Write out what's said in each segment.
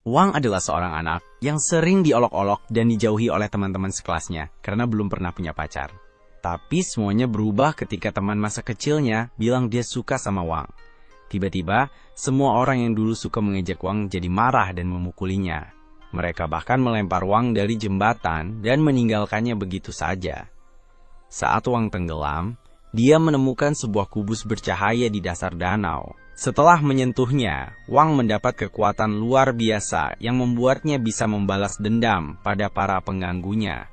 Wang adalah seorang anak yang sering diolok-olok dan dijauhi oleh teman-teman sekelasnya karena belum pernah punya pacar. Tapi semuanya berubah ketika teman masa kecilnya bilang dia suka sama Wang. Tiba-tiba, semua orang yang dulu suka mengejek Wang jadi marah dan memukulinya. Mereka bahkan melempar Wang dari jembatan dan meninggalkannya begitu saja. Saat Wang tenggelam, dia menemukan sebuah kubus bercahaya di dasar danau. Setelah menyentuhnya, Wang mendapat kekuatan luar biasa yang membuatnya bisa membalas dendam pada para pengganggunya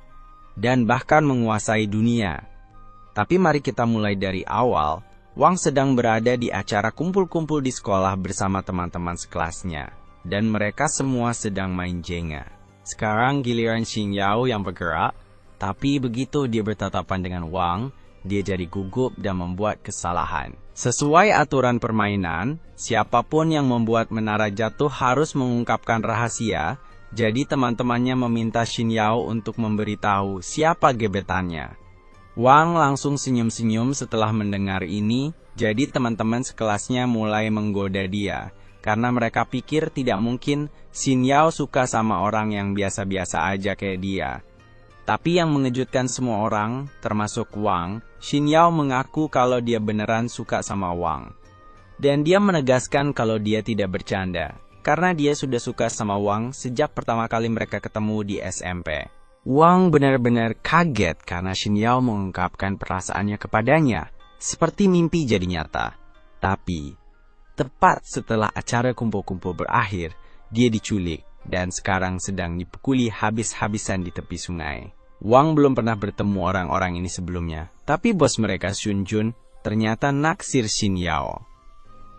dan bahkan menguasai dunia. Tapi mari kita mulai dari awal. Wang sedang berada di acara kumpul-kumpul di sekolah bersama teman-teman sekelasnya, dan mereka semua sedang main Jenga. Sekarang giliran Xin Yao yang bergerak, tapi begitu dia bertatapan dengan Wang, dia jadi gugup dan membuat kesalahan. Sesuai aturan permainan, siapapun yang membuat menara jatuh harus mengungkapkan rahasia, jadi teman-temannya meminta Xin Yao untuk memberitahu siapa gebetannya. Wang langsung senyum-senyum setelah mendengar ini, jadi teman-teman sekelasnya mulai menggoda dia, karena mereka pikir tidak mungkin Xin Yao suka sama orang yang biasa-biasa aja kayak dia. Tapi yang mengejutkan semua orang, termasuk Wang, Xin Yao mengaku kalau dia beneran suka sama Wang. Dan dia menegaskan kalau dia tidak bercanda, karena dia sudah suka sama Wang sejak pertama kali mereka ketemu di SMP. Wang benar-benar kaget karena Xin Yao mengungkapkan perasaannya kepadanya, seperti mimpi jadi nyata. Tapi, tepat setelah acara kumpul-kumpul berakhir, dia diculik dan sekarang sedang dipukuli habis-habisan di tepi sungai. Wang belum pernah bertemu orang-orang ini sebelumnya, tapi bos mereka Xun Jun ternyata naksir Xin Yao.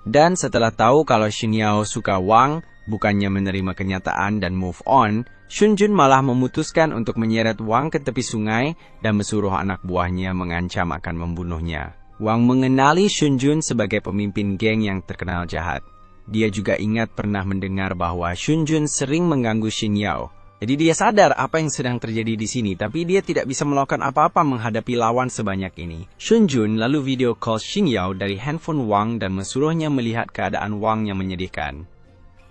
Dan setelah tahu kalau Xin Yao suka Wang, bukannya menerima kenyataan dan move on, Xun Jun malah memutuskan untuk menyeret Wang ke tepi sungai dan mensuruh anak buahnya mengancam akan membunuhnya. Wang mengenali Xun Jun sebagai pemimpin geng yang terkenal jahat. Dia juga ingat pernah mendengar bahwa Xun Jun sering mengganggu Xin Yao. Jadi dia sadar apa yang sedang terjadi di sini, tapi dia tidak bisa melakukan apa-apa menghadapi lawan sebanyak ini. Xun Jun lalu video call Xin Yao dari handphone Wang dan mensuruhnya melihat keadaan Wang yang menyedihkan.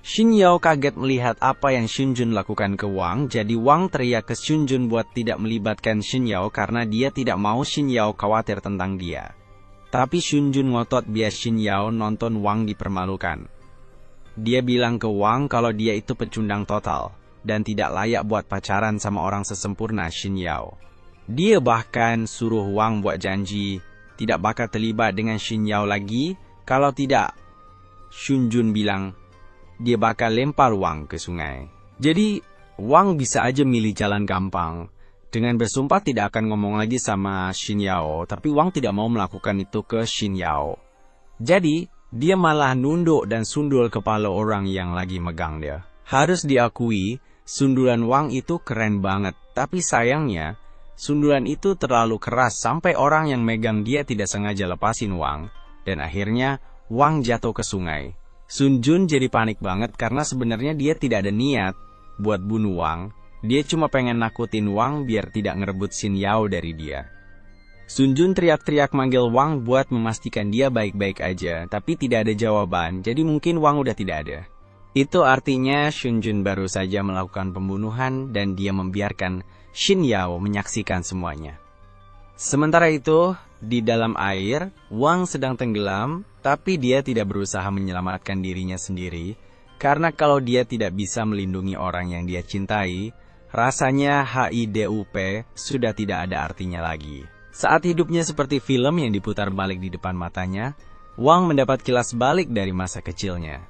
Xin Yao kaget melihat apa yang Xun Jun lakukan ke Wang, jadi Wang teriak ke Xun Jun buat tidak melibatkan Xin Yao karena dia tidak mau Xin Yao khawatir tentang dia. Tapi Xun Jun ngotot biar Xin Yao nonton Wang dipermalukan. Dia bilang ke Wang kalau dia itu pecundang total dan tidak layak buat pacaran sama orang sesempurna Xin Yao. Dia bahkan suruh Wang buat janji tidak bakal terlibat dengan Xin Yao lagi, kalau tidak, Xun Jun bilang dia bakal lempar Wang ke sungai. Jadi, Wang bisa aja milih jalan gampang. Dengan bersumpah tidak akan ngomong lagi sama Xin Yao, tapi Wang tidak mau melakukan itu ke Xin Yao. Jadi, dia malah nunduk dan sundul kepala orang yang lagi megang dia. Harus diakui, sundulan Wang itu keren banget. Tapi sayangnya, sundulan itu terlalu keras sampai orang yang megang dia tidak sengaja lepasin Wang. Dan akhirnya, Wang jatuh ke sungai. Xun Jun jadi panik banget karena sebenarnya dia tidak ada niat buat bunuh Wang. Dia cuma pengen nakutin Wang biar tidak ngerebut Xin Yao dari dia. Xun Jun teriak-teriak manggil Wang buat memastikan dia baik-baik aja, tapi tidak ada jawaban, jadi mungkin Wang udah tidak ada. Itu artinya Xun Jun baru saja melakukan pembunuhan dan dia membiarkan Xin Yao menyaksikan semuanya. Sementara itu, di dalam air, Wang sedang tenggelam, tapi dia tidak berusaha menyelamatkan dirinya sendiri, karena kalau dia tidak bisa melindungi orang yang dia cintai, rasanya HIDUP sudah tidak ada artinya lagi. Saat hidupnya seperti film yang diputar balik di depan matanya, Wang mendapat kilas balik dari masa kecilnya.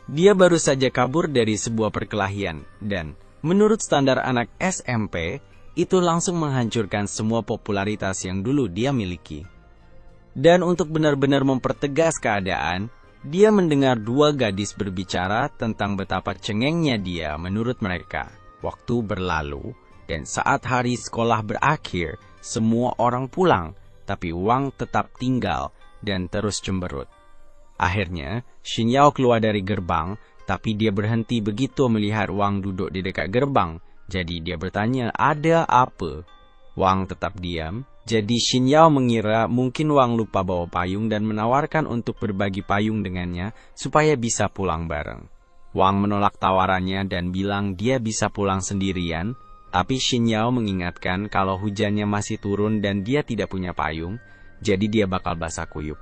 Dia baru saja kabur dari sebuah perkelahian, dan menurut standar anak SMP, itu langsung menghancurkan semua popularitas yang dulu dia miliki. Dan untuk benar-benar mempertegas keadaan, dia mendengar dua gadis berbicara tentang betapa cengengnya dia menurut mereka. Waktu berlalu, dan saat hari sekolah berakhir, semua orang pulang, tapi Wang tetap tinggal dan terus cemberut. Akhirnya, Xin Yao keluar dari gerbang, tapi dia berhenti begitu melihat Wang duduk di dekat gerbang. Jadi dia bertanya, ada apa? Wang tetap diam. Jadi Xin Yao mengira mungkin Wang lupa bawa payung dan menawarkan untuk berbagi payung dengannya supaya bisa pulang bareng. Wang menolak tawarannya dan bilang dia bisa pulang sendirian, tapi Xin Yao mengingatkan kalau hujannya masih turun dan dia tidak punya payung, jadi dia bakal basah kuyup.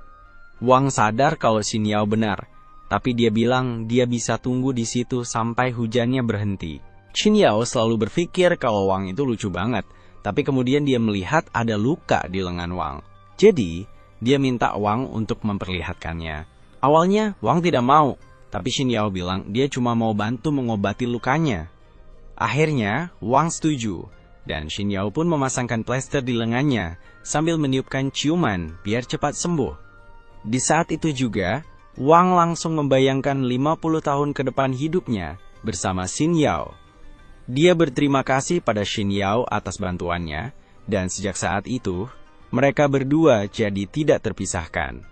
Wang sadar kalau Xin Yao benar, tapi dia bilang dia bisa tunggu di situ sampai hujannya berhenti. Xin Yao selalu berpikir kalau Wang itu lucu banget, tapi kemudian dia melihat ada luka di lengan Wang. Jadi, dia minta Wang untuk memperlihatkannya. Awalnya, Wang tidak mau, tapi Xin Yao bilang dia cuma mau bantu mengobati lukanya. Akhirnya, Wang setuju, dan Xin Yao pun memasangkan plester di lengannya, sambil meniupkan ciuman biar cepat sembuh. Di saat itu juga, Wang langsung membayangkan 50 tahun ke depan hidupnya bersama Xin Yao. Dia berterima kasih pada Xin Yao atas bantuannya, dan sejak saat itu, mereka berdua jadi tidak terpisahkan.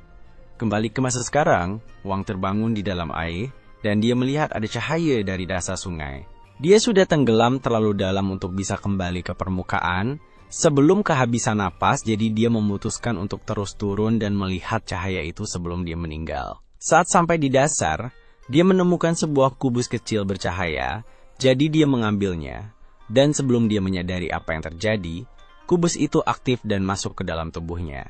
Kembali ke masa sekarang, Wang terbangun di dalam air, dan dia melihat ada cahaya dari dasar sungai. Dia sudah tenggelam terlalu dalam untuk bisa kembali ke permukaan. Sebelum kehabisan napas, jadi dia memutuskan untuk terus turun dan melihat cahaya itu sebelum dia meninggal. Saat sampai di dasar, dia menemukan sebuah kubus kecil bercahaya, jadi dia mengambilnya. Dan sebelum dia menyadari apa yang terjadi, kubus itu aktif dan masuk ke dalam tubuhnya.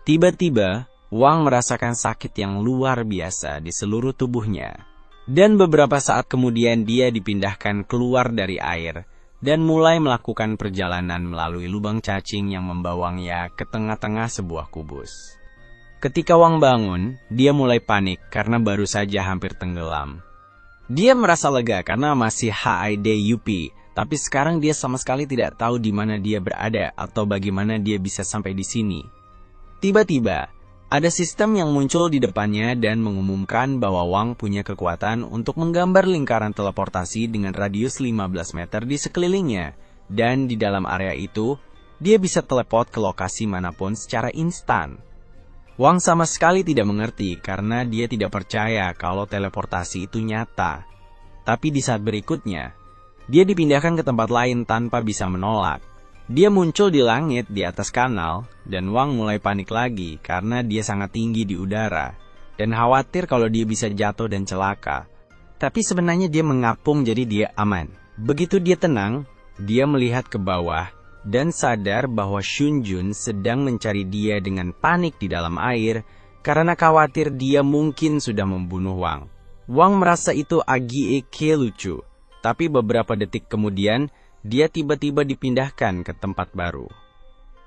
Tiba-tiba, Wang merasakan sakit yang luar biasa di seluruh tubuhnya. Dan beberapa saat kemudian dia dipindahkan keluar dari air dan mulai melakukan perjalanan melalui lubang cacing yang membawanya ke tengah-tengah sebuah kubus. Ketika Wang bangun, dia mulai panik karena baru saja hampir tenggelam. Dia merasa lega karena masih HIDUP, tapi sekarang dia sama sekali tidak tahu di mana dia berada atau bagaimana dia bisa sampai di sini. Tiba-tiba, ada sistem yang muncul di depannya dan mengumumkan bahwa Wang punya kekuatan untuk menggambar lingkaran teleportasi dengan radius 15 meter di sekelilingnya. Dan di dalam area itu, dia bisa teleport ke lokasi manapun secara instan. Wang sama sekali tidak mengerti karena dia tidak percaya kalau teleportasi itu nyata. Tapi di saat berikutnya, dia dipindahkan ke tempat lain tanpa bisa menolak. Dia muncul di langit di atas kanal, dan Wang mulai panik lagi karena dia sangat tinggi di udara, dan khawatir kalau dia bisa jatuh dan celaka. Tapi sebenarnya dia mengapung jadi dia aman. Begitu dia tenang, dia melihat ke bawah, dan sadar bahwa Xun Jun sedang mencari dia dengan panik di dalam air, karena khawatir dia mungkin sudah membunuh Wang. Wang merasa itu agak lucu, tapi beberapa detik kemudian, dia tiba-tiba dipindahkan ke tempat baru.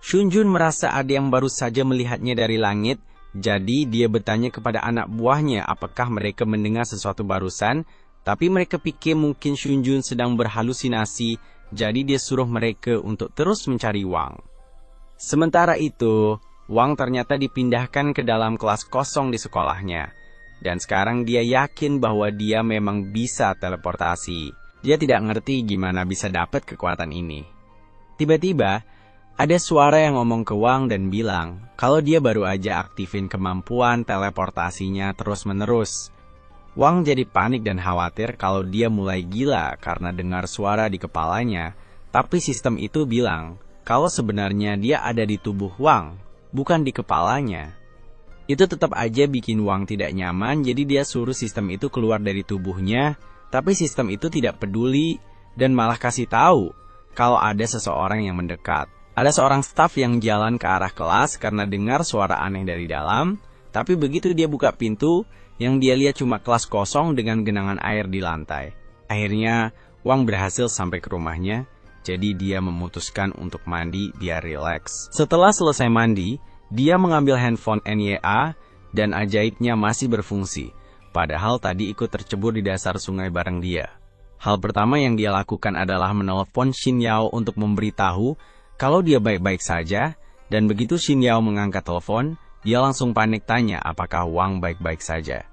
Xun Jun merasa ada yang baru saja melihatnya dari langit, jadi dia bertanya kepada anak buahnya apakah mereka mendengar sesuatu barusan, tapi mereka pikir mungkin Xun Jun sedang berhalusinasi, jadi dia suruh mereka untuk terus mencari Wang. Sementara itu, Wang ternyata dipindahkan ke dalam kelas kosong di sekolahnya, dan sekarang dia yakin bahwa dia memang bisa teleportasi. Dia tidak ngerti gimana bisa dapat kekuatan ini. Tiba-tiba, ada suara yang ngomong ke Wang dan bilang kalau dia baru aja aktifin kemampuan teleportasinya terus-menerus. Wang jadi panik dan khawatir kalau dia mulai gila karena dengar suara di kepalanya, tapi sistem itu bilang kalau sebenarnya dia ada di tubuh Wang, bukan di kepalanya. Itu tetap aja bikin Wang tidak nyaman, jadi dia suruh sistem itu keluar dari tubuhnya. Tapi sistem itu tidak peduli dan malah kasih tahu kalau ada seseorang yang mendekat. Ada seorang staf yang jalan ke arah kelas karena dengar suara aneh dari dalam, tapi begitu dia buka pintu, yang dia lihat cuma kelas kosong dengan genangan air di lantai. Akhirnya, Wang berhasil sampai ke rumahnya, jadi dia memutuskan untuk mandi biar rileks. Setelah selesai mandi, dia mengambil handphone NYA dan ajaibnya masih berfungsi. Padahal tadi ikut tercebur di dasar sungai bareng dia. Hal pertama yang dia lakukan adalah menelpon Xin Yao untuk memberitahu kalau dia baik-baik saja, dan begitu Xin Yao mengangkat telepon, dia langsung panik tanya apakah Wang baik-baik saja.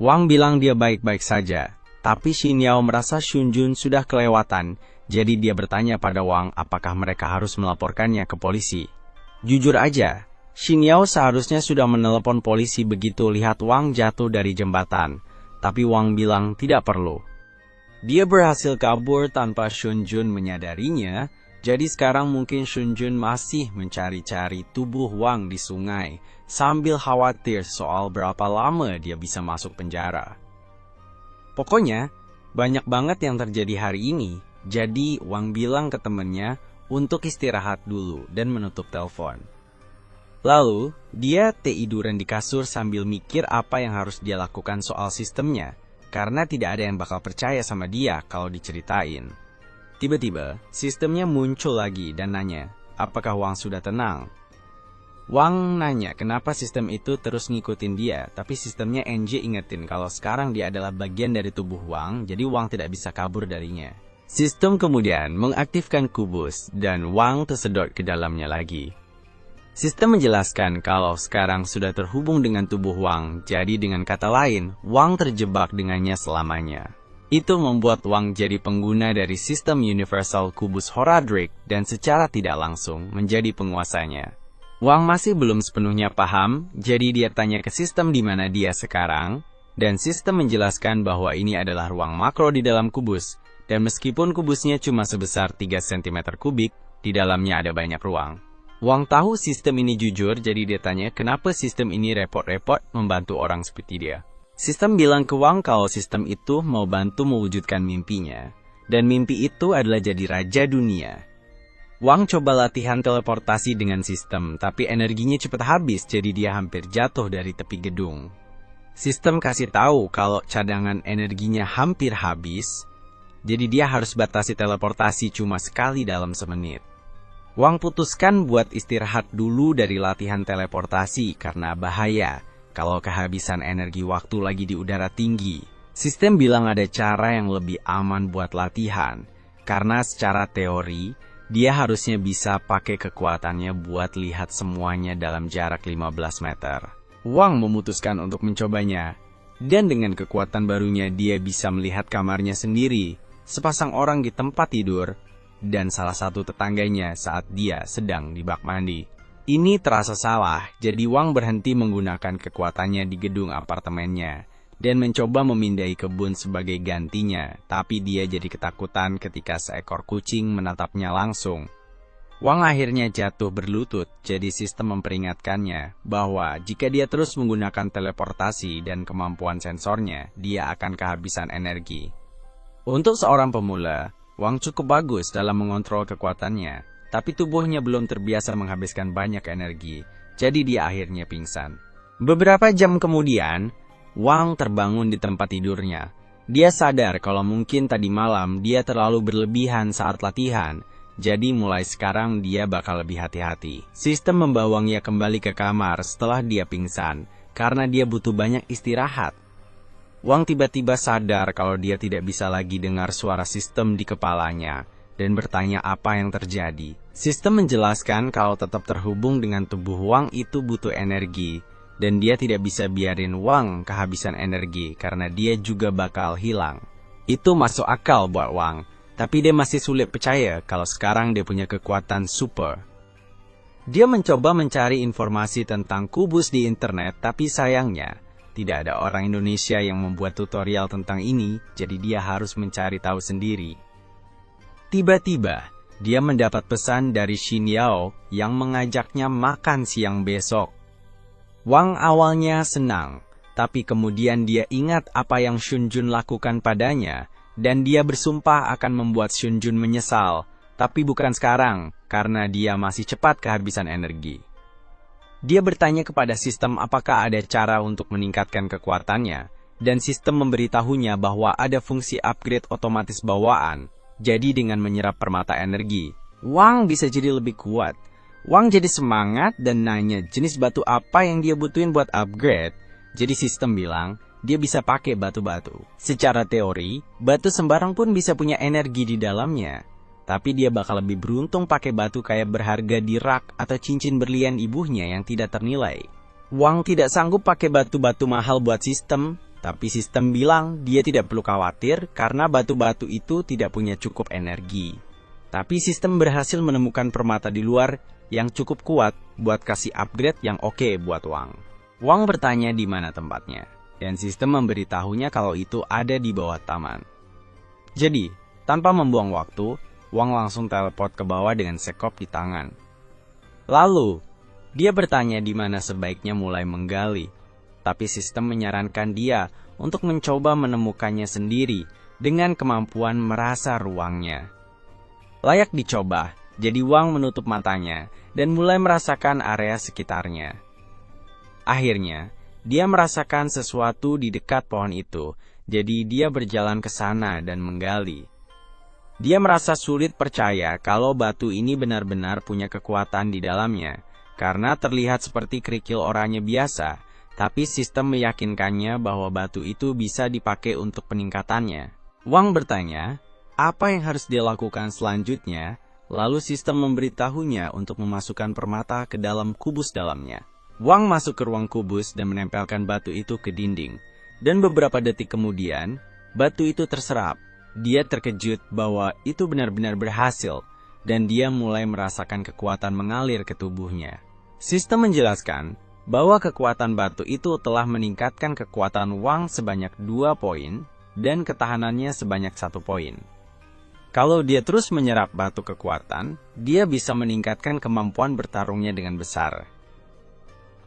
Wang bilang dia baik-baik saja, tapi Xin Yao merasa Xun Jun sudah kelewatan, jadi dia bertanya pada Wang apakah mereka harus melaporkannya ke polisi. Jujur aja, Xin Yao seharusnya sudah menelepon polisi begitu lihat Wang jatuh dari jembatan, tapi Wang bilang tidak perlu. Dia berhasil kabur tanpa Xun Jun menyadarinya, jadi sekarang mungkin Xun Jun masih mencari-cari tubuh Wang di sungai, sambil khawatir soal berapa lama dia bisa masuk penjara. Pokoknya, banyak banget yang terjadi hari ini. Jadi, Wang bilang ke temennya untuk istirahat dulu dan menutup telepon. Lalu, dia tiduran di kasur sambil mikir apa yang harus dia lakukan soal sistemnya, karena tidak ada yang bakal percaya sama dia kalau diceritain. Tiba-tiba, sistemnya muncul lagi dan nanya, apakah Wang sudah tenang? Wang nanya kenapa sistem itu terus ngikutin dia, tapi sistemnya NJ ingetin kalau sekarang dia adalah bagian dari tubuh Wang, jadi Wang tidak bisa kabur darinya. Sistem kemudian mengaktifkan kubus, dan Wang tersedot ke dalamnya lagi. Sistem menjelaskan kalau sekarang sudah terhubung dengan tubuh Wang, jadi dengan kata lain, Wang terjebak dengannya selamanya. Itu membuat Wang jadi pengguna dari sistem Universal Kubus Horadric dan secara tidak langsung menjadi penguasanya. Wang masih belum sepenuhnya paham, jadi dia tanya ke sistem di mana dia sekarang, dan sistem menjelaskan bahwa ini adalah ruang makro di dalam kubus, dan meskipun kubusnya cuma sebesar 3 cm kubik, di dalamnya ada banyak ruang. Wang tahu sistem ini jujur, jadi dia tanya kenapa sistem ini repot-repot membantu orang seperti dia. Sistem bilang ke Wang kalau sistem itu mau bantu mewujudkan mimpinya, dan mimpi itu adalah jadi raja dunia. Wang coba latihan teleportasi dengan sistem, tapi energinya cepat habis, jadi dia hampir jatuh dari tepi gedung. Sistem kasih tahu kalau cadangan energinya hampir habis, jadi dia harus batasi teleportasi cuma sekali dalam semenit. Wang putuskan buat istirahat dulu dari latihan teleportasi karena bahaya kalau kehabisan energi waktu lagi di udara tinggi. Sistem bilang ada cara yang lebih aman buat latihan, karena secara teori, dia harusnya bisa pakai kekuatannya buat lihat semuanya dalam jarak 15 meter. Wang memutuskan untuk mencobanya, dan dengan kekuatan barunya dia bisa melihat kamarnya sendiri, sepasang orang di tempat tidur, dan salah satu tetangganya saat dia sedang di bak mandi. Ini terasa salah, jadi Wang berhenti menggunakan kekuatannya di gedung apartemennya, dan mencoba memindai kebun sebagai gantinya, tapi dia jadi ketakutan ketika seekor kucing menatapnya langsung. Wang akhirnya jatuh berlutut, jadi sistem memperingatkannya bahwa jika dia terus menggunakan teleportasi dan kemampuan sensornya, dia akan kehabisan energi. Untuk seorang pemula, Wang cukup bagus dalam mengontrol kekuatannya, tapi tubuhnya belum terbiasa menghabiskan banyak energi, jadi dia akhirnya pingsan. Beberapa jam kemudian, Wang terbangun di tempat tidurnya. Dia sadar kalau mungkin tadi malam dia terlalu berlebihan saat latihan, jadi mulai sekarang dia bakal lebih hati-hati. Sistem membawanya kembali ke kamar setelah dia pingsan, karena dia butuh banyak istirahat. Wang tiba-tiba sadar kalau dia tidak bisa lagi dengar suara sistem di kepalanya, dan bertanya apa yang terjadi. Sistem menjelaskan kalau tetap terhubung dengan tubuh Wang itu butuh energi, dan dia tidak bisa biarin Wang kehabisan energi karena dia juga bakal hilang. Itu masuk akal buat Wang, tapi dia masih sulit percaya kalau sekarang dia punya kekuatan super. Dia mencoba mencari informasi tentang kubus di internet, tapi sayangnya, tidak ada orang Indonesia yang membuat tutorial tentang ini, jadi dia harus mencari tahu sendiri. Tiba-tiba, dia mendapat pesan dari Xin Yao yang mengajaknya makan siang besok. Wang awalnya senang, tapi kemudian dia ingat apa yang Xun Jun lakukan padanya, dan dia bersumpah akan membuat Xun Jun menyesal, tapi bukan sekarang, karena dia masih cepat kehabisan energi. Dia bertanya kepada sistem apakah ada cara untuk meningkatkan kekuatannya, dan sistem memberitahunya bahwa ada fungsi upgrade otomatis bawaan, jadi dengan menyerap permata energi, Wang bisa jadi lebih kuat. Wang jadi semangat dan nanya jenis batu apa yang dia butuhin buat upgrade, jadi sistem bilang dia bisa pakai batu-batu. Secara teori, batu sembarang pun bisa punya energi di dalamnya. Tapi dia bakal lebih beruntung pakai batu kayak berharga di rak atau cincin berlian ibunya yang tidak ternilai. Wang tidak sanggup pakai batu-batu mahal buat sistem, tapi sistem bilang dia tidak perlu khawatir karena batu-batu itu tidak punya cukup energi. Tapi sistem berhasil menemukan permata di luar yang cukup kuat buat kasih upgrade yang oke buat Wang. Wang bertanya di mana tempatnya, dan sistem memberitahunya kalau itu ada di bawah taman. Jadi, tanpa membuang waktu, Wang langsung teleport ke bawah dengan sekop di tangan. Lalu, dia bertanya di mana sebaiknya mulai menggali. Tapi sistem menyarankan dia untuk mencoba menemukannya sendiri dengan kemampuan merasa ruangnya. Layak dicoba, jadi Wang menutup matanya dan mulai merasakan area sekitarnya. Akhirnya, dia merasakan sesuatu di dekat pohon itu, jadi dia berjalan ke sana dan menggali. Dia merasa sulit percaya kalau batu ini benar-benar punya kekuatan di dalamnya, karena terlihat seperti kerikil oranye biasa, tapi sistem meyakinkannya bahwa batu itu bisa dipakai untuk peningkatannya. Wang bertanya, apa yang harus dia lakukan selanjutnya, lalu sistem memberitahunya untuk memasukkan permata ke dalam kubus dalamnya. Wang masuk ke ruang kubus dan menempelkan batu itu ke dinding, dan beberapa detik kemudian, batu itu terserap. Dia terkejut bahwa itu benar-benar berhasil, dan dia mulai merasakan kekuatan mengalir ke tubuhnya. Sistem menjelaskan bahwa kekuatan batu itu telah meningkatkan kekuatan Wang sebanyak 2 poin, dan ketahanannya sebanyak 1 poin. Kalau dia terus menyerap batu kekuatan, dia bisa meningkatkan kemampuan bertarungnya dengan besar.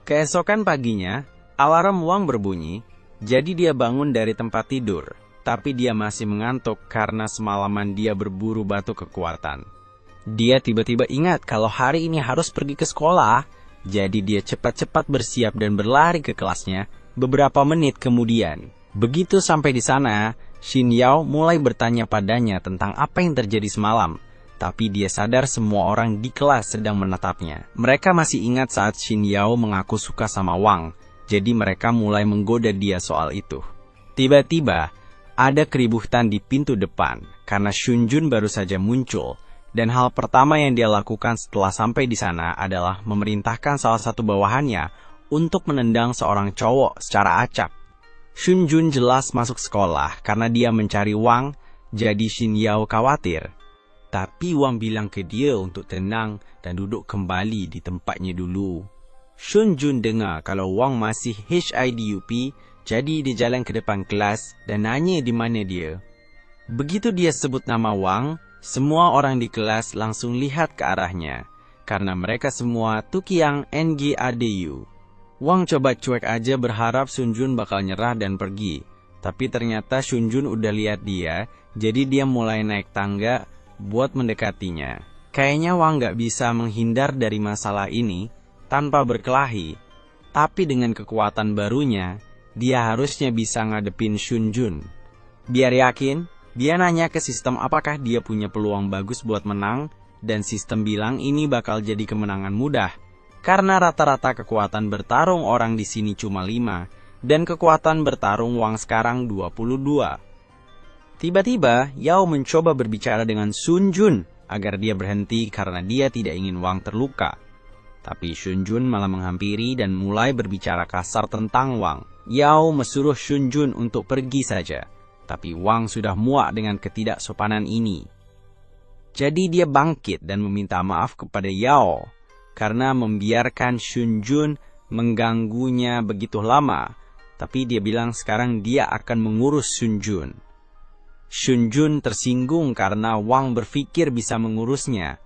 Keesokan paginya, alarm Wang berbunyi, jadi dia bangun dari tempat tidur. Tapi dia masih mengantuk karena semalaman dia berburu batu kekuatan. Dia tiba-tiba ingat kalau hari ini harus pergi ke sekolah, jadi dia cepat-cepat bersiap dan berlari ke kelasnya beberapa menit kemudian. Begitu sampai di sana, Xin Yao mulai bertanya padanya tentang apa yang terjadi semalam, tapi dia sadar semua orang di kelas sedang menatapnya. Mereka masih ingat saat Xin Yao mengaku suka sama Wang, jadi mereka mulai menggoda dia soal itu. Tiba-tiba, ada keributan di pintu depan, karena Xun Jun baru saja muncul, dan hal pertama yang dia lakukan setelah sampai di sana adalah memerintahkan salah satu bawahannya untuk menendang seorang cowok secara acak. Xun Jun jelas masuk sekolah karena dia mencari Wang, jadi Xin Yao khawatir. Tapi Wang bilang ke dia untuk tenang dan duduk kembali di tempatnya dulu. Xun Jun dengar kalau Wang masih HIDUP, jadi dia jalan ke depan kelas dan nanya di mana dia. Begitu dia sebut nama Wang, semua orang di kelas langsung lihat ke arahnya, karena mereka semua Tukiang NGADU. Wang coba cuek aja berharap Xun Jun bakal nyerah dan pergi, tapi ternyata Xun Jun udah lihat dia, jadi dia mulai naik tangga buat mendekatinya. Kayaknya Wang gak bisa menghindar dari masalah ini tanpa berkelahi, tapi dengan kekuatan barunya, dia harusnya bisa ngadepin Xun Jun. Biar yakin, dia nanya ke sistem apakah dia punya peluang bagus buat menang, dan sistem bilang ini bakal jadi kemenangan mudah, karena rata-rata kekuatan bertarung orang di sini cuma 5, dan kekuatan bertarung Wang sekarang 22. Tiba-tiba, Yao mencoba berbicara dengan Xun Jun, agar dia berhenti karena dia tidak ingin Wang terluka. Tapi Xun Jun malah menghampiri dan mulai berbicara kasar tentang Wang. Yao menyuruh Xun Jun untuk pergi saja, tapi Wang sudah muak dengan ketidaksopanan ini. Jadi dia bangkit dan meminta maaf kepada Yao, karena membiarkan Xun Jun mengganggunya begitu lama, tapi dia bilang sekarang dia akan mengurus Xun Jun. Xun Jun tersinggung karena Wang berpikir bisa mengurusnya,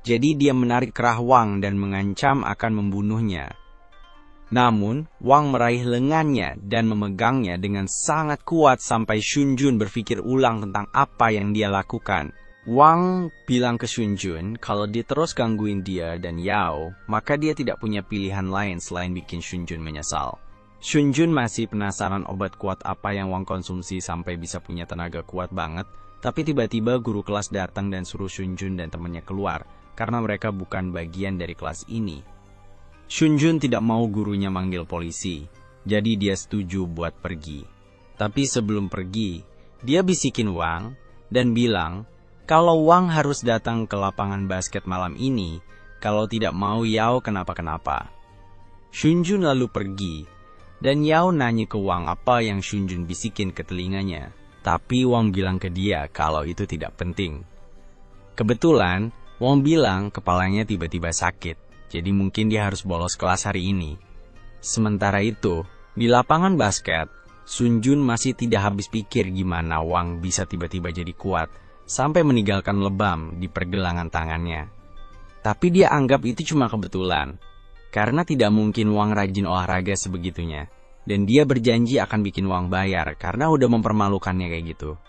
jadi dia menarik kerah Wang dan mengancam akan membunuhnya. Namun, Wang meraih lengannya dan memegangnya dengan sangat kuat sampai Xun Jun berpikir ulang tentang apa yang dia lakukan. Wang bilang ke Xun Jun kalau dia terus gangguin dia dan Yao, maka dia tidak punya pilihan lain selain bikin Xun Jun menyesal. Xun Jun masih penasaran obat kuat apa yang Wang konsumsi sampai bisa punya tenaga kuat banget, tapi tiba-tiba guru kelas datang dan suruh Xun Jun dan temannya keluar, karena mereka bukan bagian dari kelas ini. Xun Jun tidak mau gurunya manggil polisi, jadi dia setuju buat pergi. Tapi sebelum pergi, dia bisikin Wang dan bilang kalau Wang harus datang ke lapangan basket malam ini, kalau tidak mau Yao kenapa-kenapa. Xun Jun lalu pergi, dan Yao nanya ke Wang apa yang Xun Jun bisikin ke telinganya. Tapi Wang bilang ke dia kalau itu tidak penting. Kebetulan, Wang bilang kepalanya tiba-tiba sakit. Jadi mungkin dia harus bolos kelas hari ini. Sementara itu, di lapangan basket, Xun Jun masih tidak habis pikir gimana Wang bisa tiba-tiba jadi kuat, sampai meninggalkan lebam di pergelangan tangannya. Tapi dia anggap itu cuma kebetulan, karena tidak mungkin Wang rajin olahraga sebegitunya. dan dia berjanji akan bikin Wang bayar karena udah mempermalukannya kayak gitu.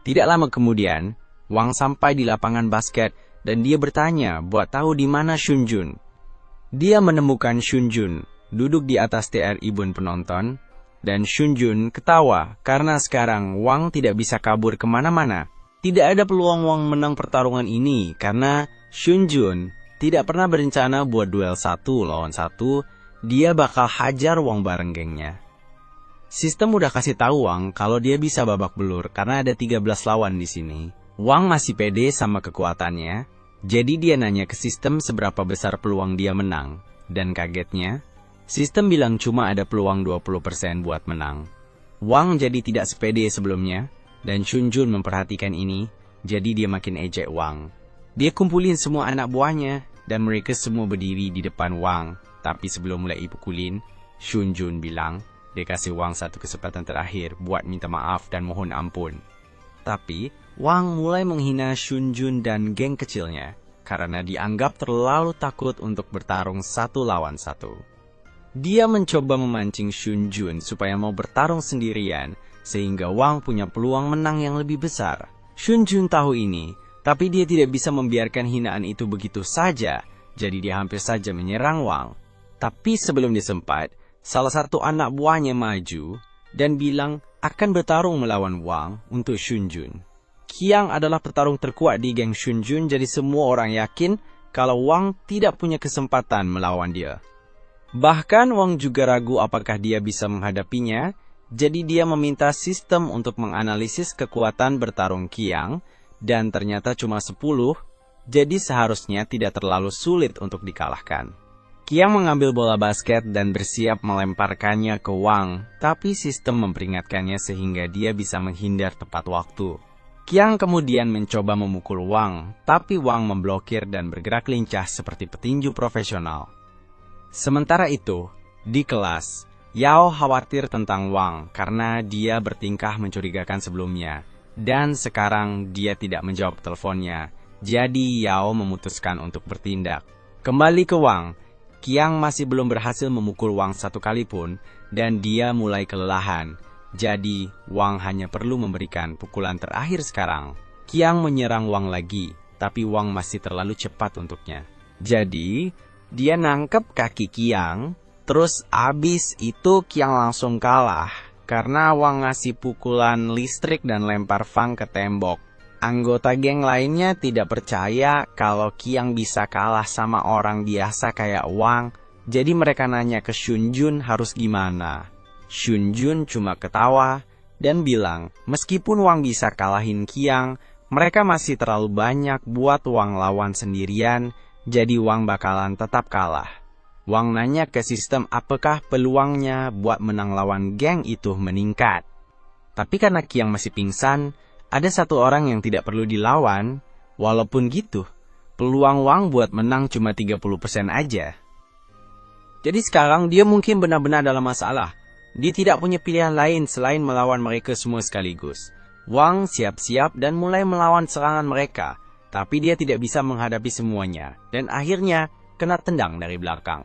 Tidak lama kemudian, Wang sampai di lapangan basket dan dia bertanya buat tahu di mana Shunjun. Dia menemukan Shunjun duduk di atas tribun penonton, dan Shunjun ketawa karena sekarang Wang tidak bisa kabur kemana-mana. Tidak ada peluang Wang menang pertarungan ini karena Shunjun tidak pernah berencana buat duel 1 lawan 1. Dia bakal hajar Wang bareng gengnya. Sistem udah kasih tahu Wang kalau dia bisa babak belur karena ada 13 lawan di sini. Wang masih pede sama kekuatannya, jadi dia nanya ke sistem seberapa besar peluang dia menang. Dan kagetnya, sistem bilang cuma ada peluang 20% buat menang. Wang jadi tidak sepede sebelumnya, dan Shunjun memperhatikan ini, jadi dia makin ejek Wang. Dia kumpulin semua anak buahnya, dan mereka semua berdiri di depan Wang. Tapi sebelum mulai pukulin, Shunjun bilang, dia kasih Wang satu kesempatan terakhir buat minta maaf dan mohon ampun. Tapi, Wang mulai menghina Shunjun dan geng kecilnya, karena dianggap terlalu takut untuk bertarung 1 lawan 1. Dia mencoba memancing Shunjun supaya mau bertarung sendirian, sehingga Wang punya peluang menang yang lebih besar. Shunjun tahu ini, tapi dia tidak bisa membiarkan hinaan itu begitu saja, jadi dia hampir saja menyerang Wang. Tapi sebelum disempat, salah satu anak buahnya maju dan bilang akan bertarung melawan Wang untuk Shunjun. Qiang adalah petarung terkuat di geng Shunjun, jadi semua orang yakin kalau Wang tidak punya kesempatan melawan dia. Bahkan Wang juga ragu apakah dia bisa menghadapinya, jadi dia meminta sistem untuk menganalisis kekuatan bertarung Qiang, dan ternyata cuma 10, jadi seharusnya tidak terlalu sulit untuk dikalahkan. Qiang mengambil bola basket dan bersiap melemparkannya ke Wang, tapi sistem memperingatkannya sehingga dia bisa menghindar tepat waktu. Qiang kemudian mencoba memukul Wang, tapi Wang memblokir dan bergerak lincah seperti petinju profesional. Sementara itu, di kelas, Yao khawatir tentang Wang karena dia bertingkah mencurigakan sebelumnya, dan sekarang dia tidak menjawab teleponnya, jadi Yao memutuskan untuk bertindak. Kembali ke Wang, Qiang masih belum berhasil memukul Wang 1 kali pun, dan dia mulai kelelahan. Jadi, Wang hanya perlu memberikan pukulan terakhir sekarang. Qiang menyerang Wang lagi, tapi Wang masih terlalu cepat untuknya. Jadi, dia nangkep kaki Qiang, terus abis itu Qiang langsung kalah, karena Wang ngasih pukulan listrik dan lempar Fang ke tembok. Anggota geng lainnya tidak percaya kalau Qiang bisa kalah sama orang biasa kayak Wang, jadi mereka nanya ke Shunjun harus gimana. Shunjun cuma ketawa dan bilang, meskipun Wang bisa kalahin Qiang, mereka masih terlalu banyak buat Wang lawan sendirian, jadi Wang bakalan tetap kalah. Wang nanya ke sistem apakah peluangnya buat menang lawan geng itu meningkat. Tapi karena Qiang masih pingsan, ada satu orang yang tidak perlu dilawan. Walaupun gitu, peluang Wang buat menang cuma 30% aja. Jadi sekarang dia mungkin benar-benar dalam masalah. Dia tidak punya pilihan lain selain melawan mereka semua sekaligus. Wang siap-siap dan mulai melawan serangan mereka, tapi dia tidak bisa menghadapi semuanya, dan akhirnya kena tendang dari belakang.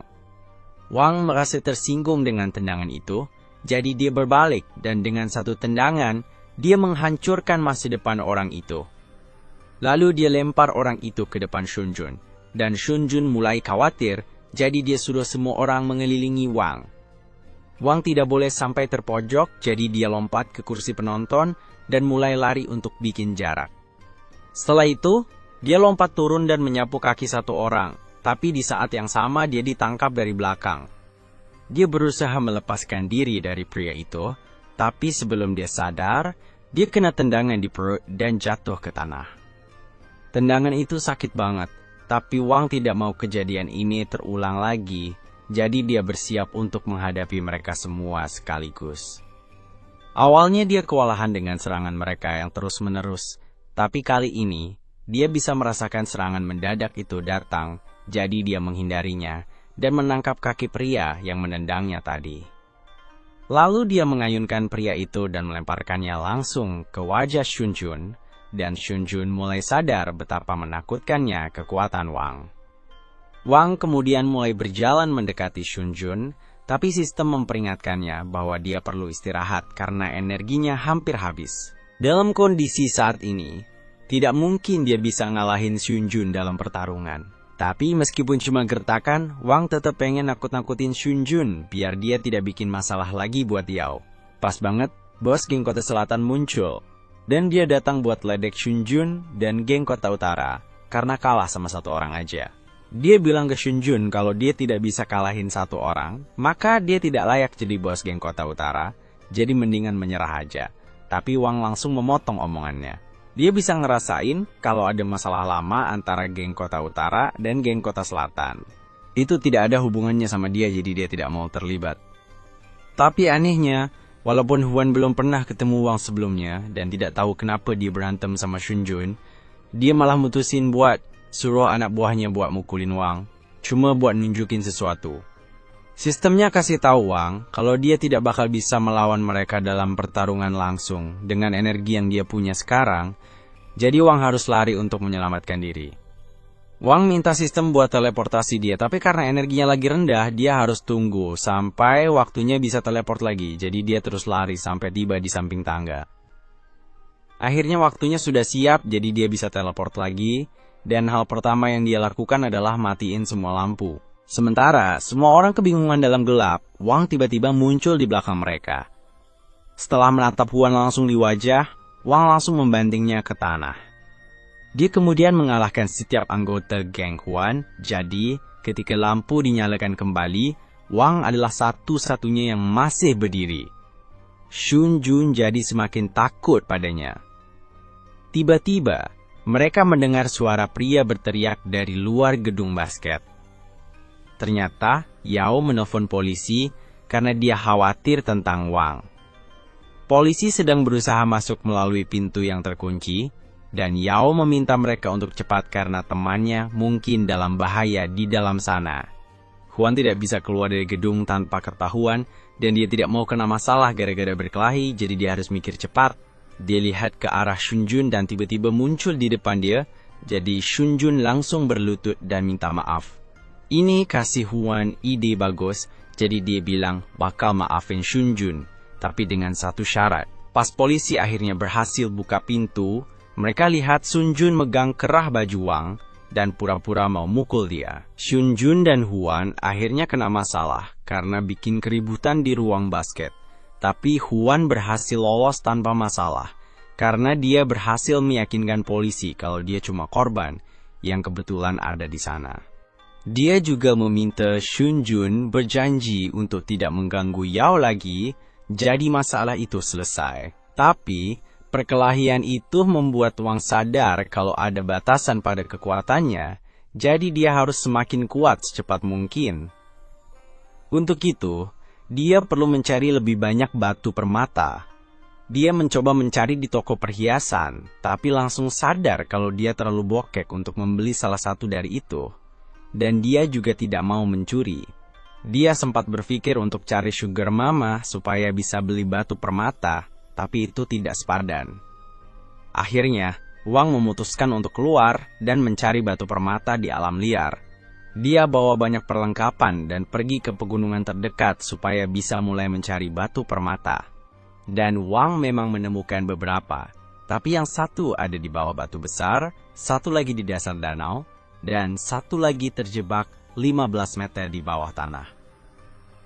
Wang merasa tersinggung dengan tendangan itu, jadi dia berbalik, dan dengan satu tendangan, dia menghancurkan masa depan orang itu. Lalu dia lempar orang itu ke depan Shunjun, dan Shunjun mulai khawatir, jadi dia suruh semua orang mengelilingi Wang. Wang tidak boleh sampai terpojok, jadi dia lompat ke kursi penonton dan mulai lari untuk bikin jarak. Setelah itu, dia lompat turun dan menyapu kaki satu orang, tapi di saat yang sama dia ditangkap dari belakang. Dia berusaha melepaskan diri dari pria itu, tapi sebelum dia sadar, dia kena tendangan di perut dan jatuh ke tanah. Tendangan itu sakit banget, tapi Wang tidak mau kejadian ini terulang lagi. Jadi dia bersiap untuk menghadapi mereka semua sekaligus. Awalnya dia kewalahan dengan serangan mereka yang terus-menerus, tapi kali ini dia bisa merasakan serangan mendadak itu datang, jadi dia menghindarinya dan menangkap kaki pria yang menendangnya tadi. Lalu dia mengayunkan pria itu dan melemparkannya langsung ke wajah Shunjun, dan Shunjun mulai sadar betapa menakutkannya kekuatan Wang. Wang kemudian mulai berjalan mendekati Shunjun, Tapi sistem memperingatkannya bahwa dia perlu istirahat karena energinya hampir habis. Dalam kondisi saat ini, tidak mungkin dia bisa ngalahin Shunjun dalam pertarungan. Tapi meskipun cuma gertakan, Wang tetap pengen nakut-nakutin Shunjun biar dia tidak bikin masalah lagi buat Yao. Pas banget, bos geng Kota Selatan muncul. Dan dia datang buat ledek Shunjun dan geng Kota Utara karena kalah sama satu orang aja. Dia bilang ke Shunjun kalau dia tidak bisa kalahin satu orang, maka dia tidak layak jadi bos geng Kota Utara, jadi mendingan menyerah aja. Tapi Wang langsung memotong omongannya. Dia bisa ngerasain kalau ada masalah lama antara geng Kota Utara dan geng Kota Selatan. Itu tidak ada hubungannya sama dia, jadi dia tidak mau terlibat. Tapi anehnya, walaupun Huan belum pernah ketemu Wang sebelumnya dan tidak tahu kenapa dia berantem sama Shunjun, dia malah mutusin buat suruh anak buahnya buat mukulin Wang, cuma buat nunjukin sesuatu. Sistemnya kasih tahu Wang kalau dia tidak bakal bisa melawan mereka dalam pertarungan langsung dengan energi yang dia punya sekarang, jadi Wang harus lari untuk menyelamatkan diri. Wang minta sistem buat teleportasi dia, tapi karena energinya lagi rendah, dia harus tunggu sampai waktunya bisa teleport lagi, jadi dia terus lari sampai tiba di samping tangga. Akhirnya waktunya sudah siap, jadi dia bisa teleport lagi, dan hal pertama yang dia lakukan adalah matiin semua lampu. Sementara semua orang kebingungan dalam gelap, Wang tiba-tiba muncul di belakang mereka. Setelah menatap Huan langsung di wajah, Wang langsung membantingnya ke tanah. Dia kemudian mengalahkan setiap anggota geng Huan, jadi ketika lampu dinyalakan kembali, Wang adalah satu-satunya yang masih berdiri. Shunjun jadi semakin takut padanya. Tiba-tiba, mereka mendengar suara pria berteriak dari luar gedung basket. Ternyata, Yao menelpon polisi karena dia khawatir tentang Wang. Polisi sedang berusaha masuk melalui pintu yang terkunci, dan Yao meminta mereka untuk cepat karena temannya mungkin dalam bahaya di dalam sana. Huan tidak bisa keluar dari gedung tanpa ketahuan, dan dia tidak mau kena masalah gara-gara berkelahi, jadi dia harus mikir cepat. Dia lihat ke arah Shunjun dan tiba-tiba muncul di depan dia, jadi Shunjun langsung berlutut dan minta maaf. Ini kasih Huan ide bagus, jadi dia bilang bakal maafin Shunjun, tapi dengan satu syarat. Pas polisi akhirnya berhasil buka pintu, mereka lihat Shunjun megang kerah baju Wang dan pura-pura mau mukul dia. Shunjun dan Huan akhirnya kena masalah karena bikin keributan di ruang basket. Tapi Huan berhasil lolos tanpa masalah, karena dia berhasil meyakinkan polisi kalau dia cuma korban yang kebetulan ada di sana. Dia juga meminta Shunjun berjanji untuk tidak mengganggu Yao lagi, jadi masalah itu selesai. Tapi, perkelahian itu membuat Wang sadar kalau ada batasan pada kekuatannya, jadi dia harus semakin kuat secepat mungkin. Untuk itu, dia perlu mencari lebih banyak batu permata. Dia mencoba mencari di toko perhiasan, tapi langsung sadar kalau dia terlalu bokek untuk membeli salah satu dari itu. Dan dia juga tidak mau mencuri. Dia sempat berpikir untuk cari sugar mama supaya bisa beli batu permata, tapi itu tidak sepadan. Akhirnya, Wang memutuskan untuk keluar dan mencari batu permata di alam liar. Dia bawa banyak perlengkapan dan pergi ke pegunungan terdekat supaya bisa mulai mencari batu permata. Dan Wang memang menemukan beberapa, tapi yang satu ada di bawah batu besar, satu lagi di dasar danau, dan satu lagi terjebak 15 meter di bawah tanah.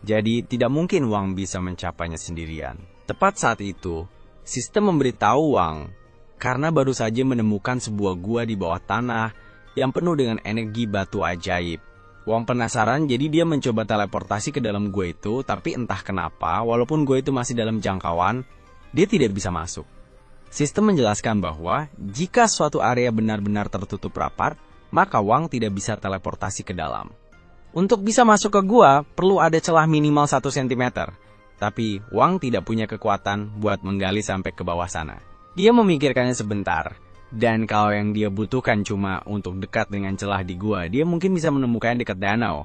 Jadi, tidak mungkin Wang bisa mencapainya sendirian. Tepat saat itu, sistem memberitahu Wang, karena baru saja menemukan sebuah gua di bawah tanah yang penuh dengan energi batu ajaib. Wang penasaran, jadi dia mencoba teleportasi ke dalam gua itu, tapi entah kenapa, walaupun gua itu masih dalam jangkauan, dia tidak bisa masuk. Sistem menjelaskan bahwa, jika suatu area benar-benar tertutup rapat, maka Wang tidak bisa teleportasi ke dalam. Untuk bisa masuk ke gua, perlu ada celah minimal 1 cm. Tapi Wang tidak punya kekuatan buat menggali sampai ke bawah sana. Dia memikirkannya sebentar, dan kalau yang dia butuhkan cuma untuk dekat dengan celah di gua, dia mungkin bisa menemukannya dekat danau.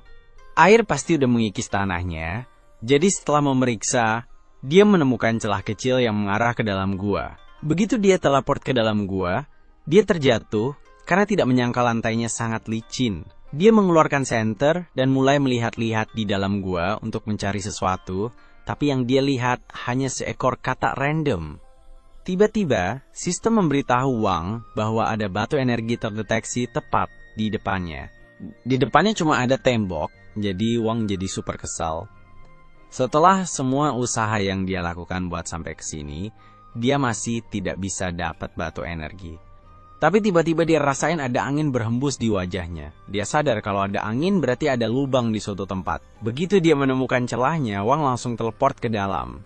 Air pasti udah mengikis tanahnya, jadi setelah memeriksa, dia menemukan celah kecil yang mengarah ke dalam gua. Begitu dia teleport ke dalam gua, dia terjatuh, karena tidak menyangka lantainya sangat licin. Dia mengeluarkan senter dan mulai melihat-lihat di dalam gua untuk mencari sesuatu, tapi yang dia lihat hanya seekor katak random. Tiba-tiba, sistem memberitahu Wang bahwa ada batu energi terdeteksi tepat di depannya. Di depannya cuma ada tembok, jadi Wang jadi super kesal. Setelah semua usaha yang dia lakukan buat sampai ke sini, dia masih tidak bisa dapat batu energi. Tapi tiba-tiba dia rasain ada angin berhembus di wajahnya. Dia sadar kalau ada angin berarti ada lubang di suatu tempat. Begitu dia menemukan celahnya, Wang langsung teleport ke dalam.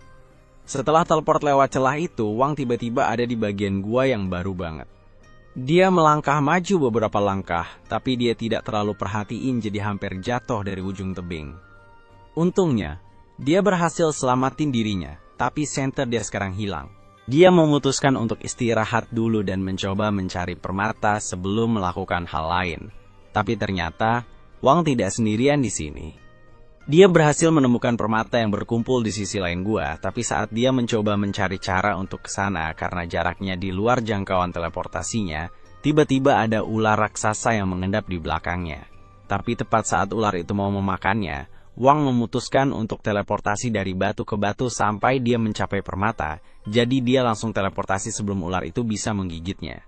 Setelah teleport lewat celah itu, Wang tiba-tiba ada di bagian gua yang baru banget. Dia melangkah maju beberapa langkah, tapi dia tidak terlalu perhatiin jadi hampir jatuh dari ujung tebing. Untungnya, dia berhasil selamatin dirinya, tapi senter dia sekarang hilang. Dia memutuskan untuk istirahat dulu dan mencoba mencari permata sebelum melakukan hal lain. Tapi ternyata, Wang tidak sendirian di sini. Dia berhasil menemukan permata yang berkumpul di sisi lain gua, tapi saat dia mencoba mencari cara untuk ke sana karena jaraknya di luar jangkauan teleportasinya, tiba-tiba ada ular raksasa yang mengendap di belakangnya. Tapi tepat saat ular itu mau memakannya, Wang memutuskan untuk teleportasi dari batu ke batu sampai dia mencapai permata, jadi dia langsung teleportasi sebelum ular itu bisa menggigitnya.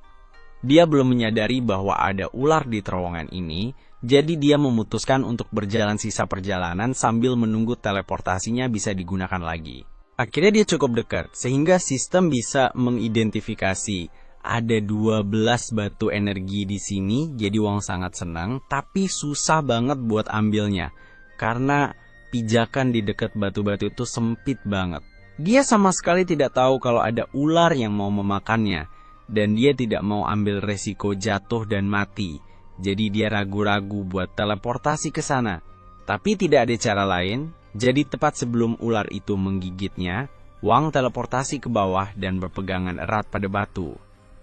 Dia belum menyadari bahwa ada ular di terowongan ini, jadi dia memutuskan untuk berjalan sisa perjalanan sambil menunggu teleportasinya bisa digunakan lagi. Akhirnya dia cukup dekat, sehingga sistem bisa mengidentifikasi ada 12 batu energi di sini, jadi Wang sangat senang, tapi susah banget buat ambilnya, karena pijakan di dekat batu-batu itu sempit banget. Dia sama sekali tidak tahu kalau ada ular yang mau memakannya, dan dia tidak mau ambil resiko jatuh dan mati. Jadi dia ragu-ragu buat teleportasi ke sana. Tapi tidak ada cara lain, jadi tepat sebelum ular itu menggigitnya, Wang teleportasi ke bawah dan berpegangan erat pada batu.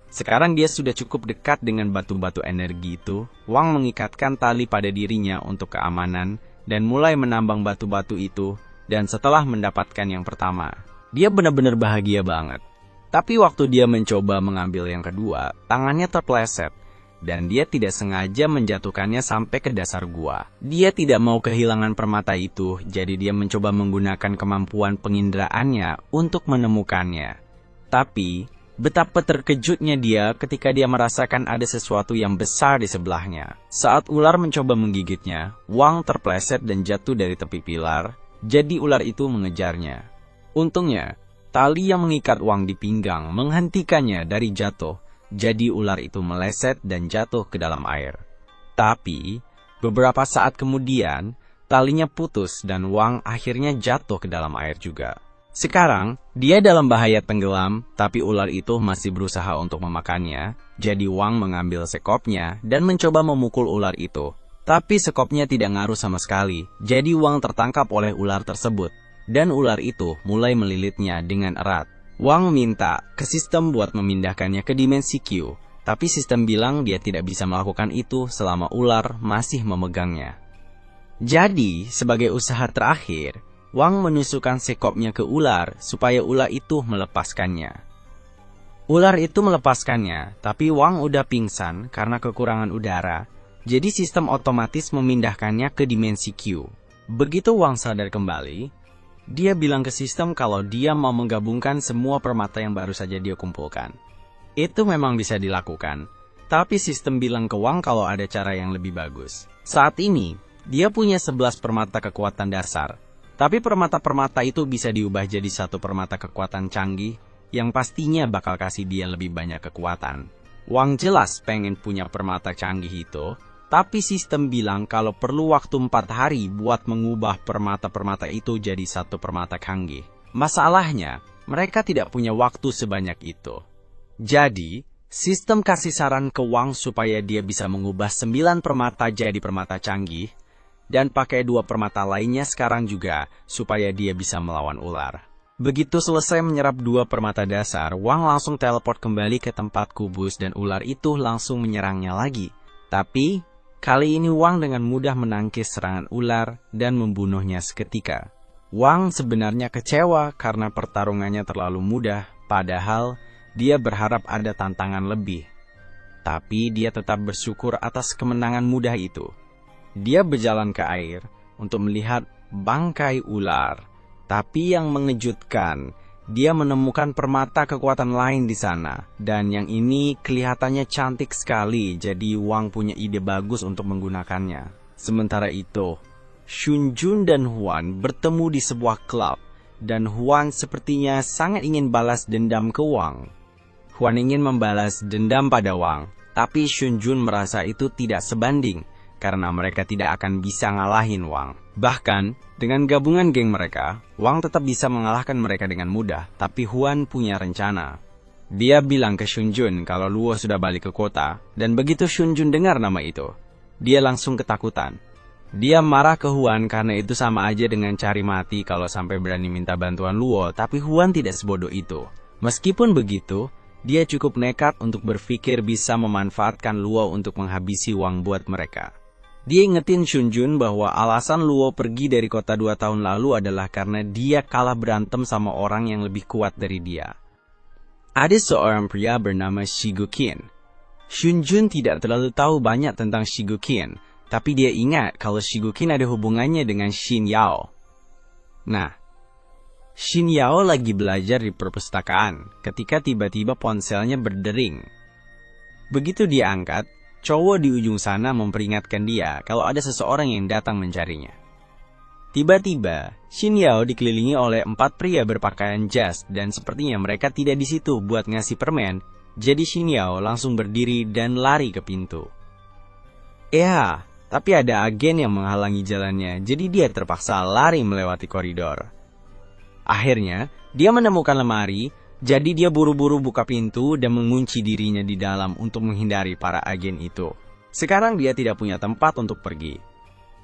Sekarang dia sudah cukup dekat dengan batu-batu energi itu. Wang mengikatkan tali pada dirinya untuk keamanan dan mulai menambang batu-batu itu, dan setelah mendapatkan yang pertama, dia benar-benar bahagia banget. Tapi waktu dia mencoba mengambil yang kedua, tangannya terpleset, dan dia tidak sengaja menjatuhkannya sampai ke dasar gua. Dia tidak mau kehilangan permata itu, jadi dia mencoba menggunakan kemampuan pengindraannya untuk menemukannya. Tapi, betapa terkejutnya dia ketika dia merasakan ada sesuatu yang besar di sebelahnya. Saat ular mencoba menggigitnya, Wang terpleset dan jatuh dari tepi pilar, jadi ular itu mengejarnya. Untungnya, tali yang mengikat Wang di pinggang menghentikannya dari jatuh, jadi ular itu meleset dan jatuh ke dalam air. Tapi, beberapa saat kemudian, talinya putus dan Wang akhirnya jatuh ke dalam air juga. Sekarang, dia dalam bahaya tenggelam, tapi ular itu masih berusaha untuk memakannya, jadi Wang mengambil sekopnya dan mencoba memukul ular itu. Tapi sekopnya tidak ngaruh sama sekali, jadi Wang tertangkap oleh ular tersebut. Dan ular itu mulai melilitnya dengan erat. Wang minta ke sistem buat memindahkannya ke dimensi Q, tapi sistem bilang dia tidak bisa melakukan itu selama ular masih memegangnya. Jadi, sebagai usaha terakhir, Wang menusukkan sekopnya ke ular supaya ular itu melepaskannya. Ular itu melepaskannya, tapi Wang udah pingsan karena kekurangan udara, jadi sistem otomatis memindahkannya ke dimensi Q. Begitu Wang sadar kembali, dia bilang ke sistem kalau dia mau menggabungkan semua permata yang baru saja dia kumpulkan. Itu memang bisa dilakukan, tapi sistem bilang ke Wang kalau ada cara yang lebih bagus. Saat ini, dia punya 11 permata kekuatan dasar, tapi permata-permata itu bisa diubah jadi satu permata kekuatan canggih, yang pastinya bakal kasih dia lebih banyak kekuatan. Wang jelas pengen punya permata canggih itu, tapi sistem bilang kalau perlu waktu 4 hari buat mengubah permata-permata itu jadi satu permata canggih. Masalahnya, mereka tidak punya waktu sebanyak itu. Jadi, sistem kasih saran ke Wang supaya dia bisa mengubah 9 permata jadi permata canggih, dan pakai 2 permata lainnya sekarang juga, supaya dia bisa melawan ular. Begitu selesai menyerap 2 permata dasar, Wang langsung teleport kembali ke tempat kubus dan ular itu langsung menyerangnya lagi. Tapi, kali ini Wang dengan mudah menangkis serangan ular dan membunuhnya seketika. Wang sebenarnya kecewa karena pertarungannya terlalu mudah, padahal dia berharap ada tantangan lebih. Tapi dia tetap bersyukur atas kemenangan mudah itu. Dia berjalan ke air untuk melihat bangkai ular. Tapi yang mengejutkan, dia menemukan permata kekuatan lain di sana. Dan yang ini kelihatannya cantik sekali, jadi Wang punya ide bagus untuk menggunakannya. Sementara itu, Shunjun dan Huan bertemu di sebuah klub. Dan Huan sepertinya sangat ingin balas dendam ke Wang. Huan ingin membalas dendam pada Wang, tapi Shunjun merasa itu tidak sebanding, karena mereka tidak akan bisa ngalahin Wang. Bahkan, dengan gabungan geng mereka, Wang tetap bisa mengalahkan mereka dengan mudah, tapi Huan punya rencana. Dia bilang ke Shunjun kalau Luo sudah balik ke kota, dan begitu Shunjun dengar nama itu, dia langsung ketakutan. Dia marah ke Huan karena itu sama aja dengan cari mati kalau sampai berani minta bantuan Luo, tapi Huan tidak sebodoh itu. Meskipun begitu, dia cukup nekat untuk berpikir bisa memanfaatkan Luo untuk menghabisi Wang buat mereka. Dia ingetin Shunjun bahwa alasan Luo pergi dari kota 2 tahun lalu adalah karena dia kalah berantem sama orang yang lebih kuat dari dia. Ada seorang pria bernama Shigukin. Shunjun tidak terlalu tahu banyak tentang Shigukin, tapi dia ingat kalau Shigukin ada hubungannya dengan Xin Yao. Nah, Xin Yao lagi belajar di perpustakaan ketika tiba-tiba ponselnya berdering. Begitu dia angkat, cowok di ujung sana memperingatkan dia kalau ada seseorang yang datang mencarinya. Tiba-tiba, Xin Yao dikelilingi oleh 4 pria berpakaian jas dan sepertinya mereka tidak di situ buat ngasih permen, jadi Xin Yao langsung berdiri dan lari ke pintu. Ya, tapi ada agen yang menghalangi jalannya, jadi dia terpaksa lari melewati koridor. Akhirnya, dia menemukan lemari, jadi dia buru-buru buka pintu dan mengunci dirinya di dalam untuk menghindari para agen itu. Sekarang dia tidak punya tempat untuk pergi.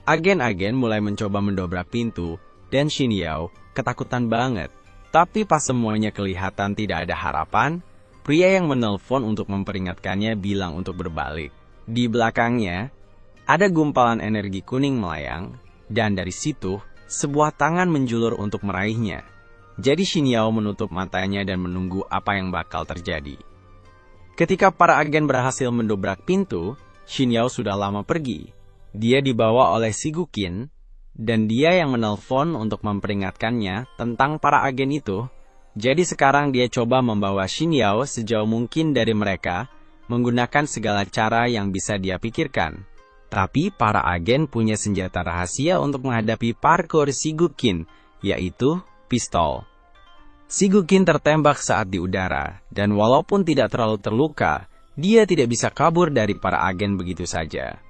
Agen-agen mulai mencoba mendobrak pintu, dan Xin Yao ketakutan banget. Tapi pas semuanya kelihatan tidak ada harapan, pria yang menelpon untuk memperingatkannya bilang untuk berbalik. Di belakangnya, ada gumpalan energi kuning melayang, dan dari situ, sebuah tangan menjulur untuk meraihnya. Jadi Xin Yao menutup matanya dan menunggu apa yang bakal terjadi. Ketika para agen berhasil mendobrak pintu, Xin Yao sudah lama pergi. Dia dibawa oleh Shigukin, dan dia yang menelpon untuk memperingatkannya tentang para agen itu. Jadi sekarang dia coba membawa Xin Yao sejauh mungkin dari mereka, menggunakan segala cara yang bisa dia pikirkan. Tapi para agen punya senjata rahasia untuk menghadapi parkour Shigukin, yaitu pistol. Shigukin tertembak saat di udara, dan walaupun tidak terlalu terluka, dia tidak bisa kabur dari para agen begitu saja.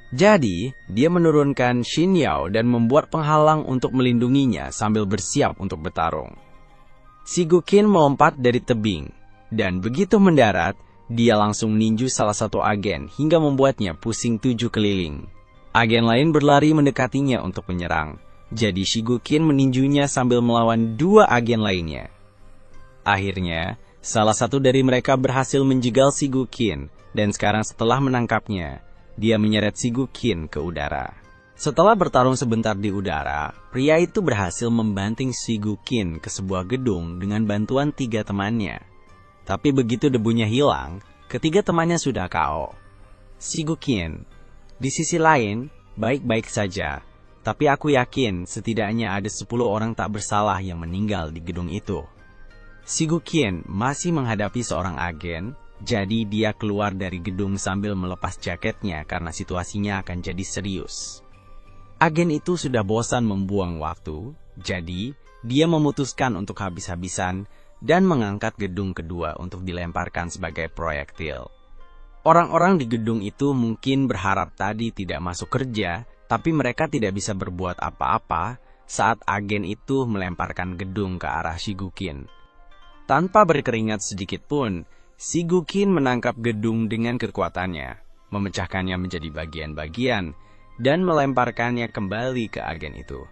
Jadi, dia menurunkan Xin Yao dan membuat penghalang untuk melindunginya sambil bersiap untuk bertarung. Shigukin melompat dari tebing, dan begitu mendarat, dia langsung ninju salah satu agen hingga membuatnya pusing 7 keliling. Agen lain berlari mendekatinya untuk menyerang. Jadi Shigukin meninjunya sambil melawan 2 agen lainnya. Akhirnya, salah satu dari mereka berhasil menjegal Shigukin, dan sekarang setelah menangkapnya, dia menyeret Shigukin ke udara. Setelah bertarung sebentar di udara, pria itu berhasil membanting Shigukin ke sebuah gedung dengan bantuan 3 temannya. Tapi begitu debunya hilang, ketiga temannya sudah KO. Shigukin, di sisi lain, baik-baik saja. Tapi aku yakin setidaknya ada 10 orang tak bersalah yang meninggal di gedung itu. Shigukin masih menghadapi seorang agen, jadi dia keluar dari gedung sambil melepas jaketnya karena situasinya akan jadi serius. Agen itu sudah bosan membuang waktu, jadi dia memutuskan untuk habis-habisan dan mengangkat gedung kedua untuk dilemparkan sebagai proyektil. Orang-orang di gedung itu mungkin berharap tadi tidak masuk kerja, tapi mereka tidak bisa berbuat apa-apa saat agen itu melemparkan gedung ke arah Shigukin. Tanpa berkeringat sedikit pun, Shigukin menangkap gedung dengan kekuatannya, memecahkannya menjadi bagian-bagian, dan melemparkannya kembali ke agen itu.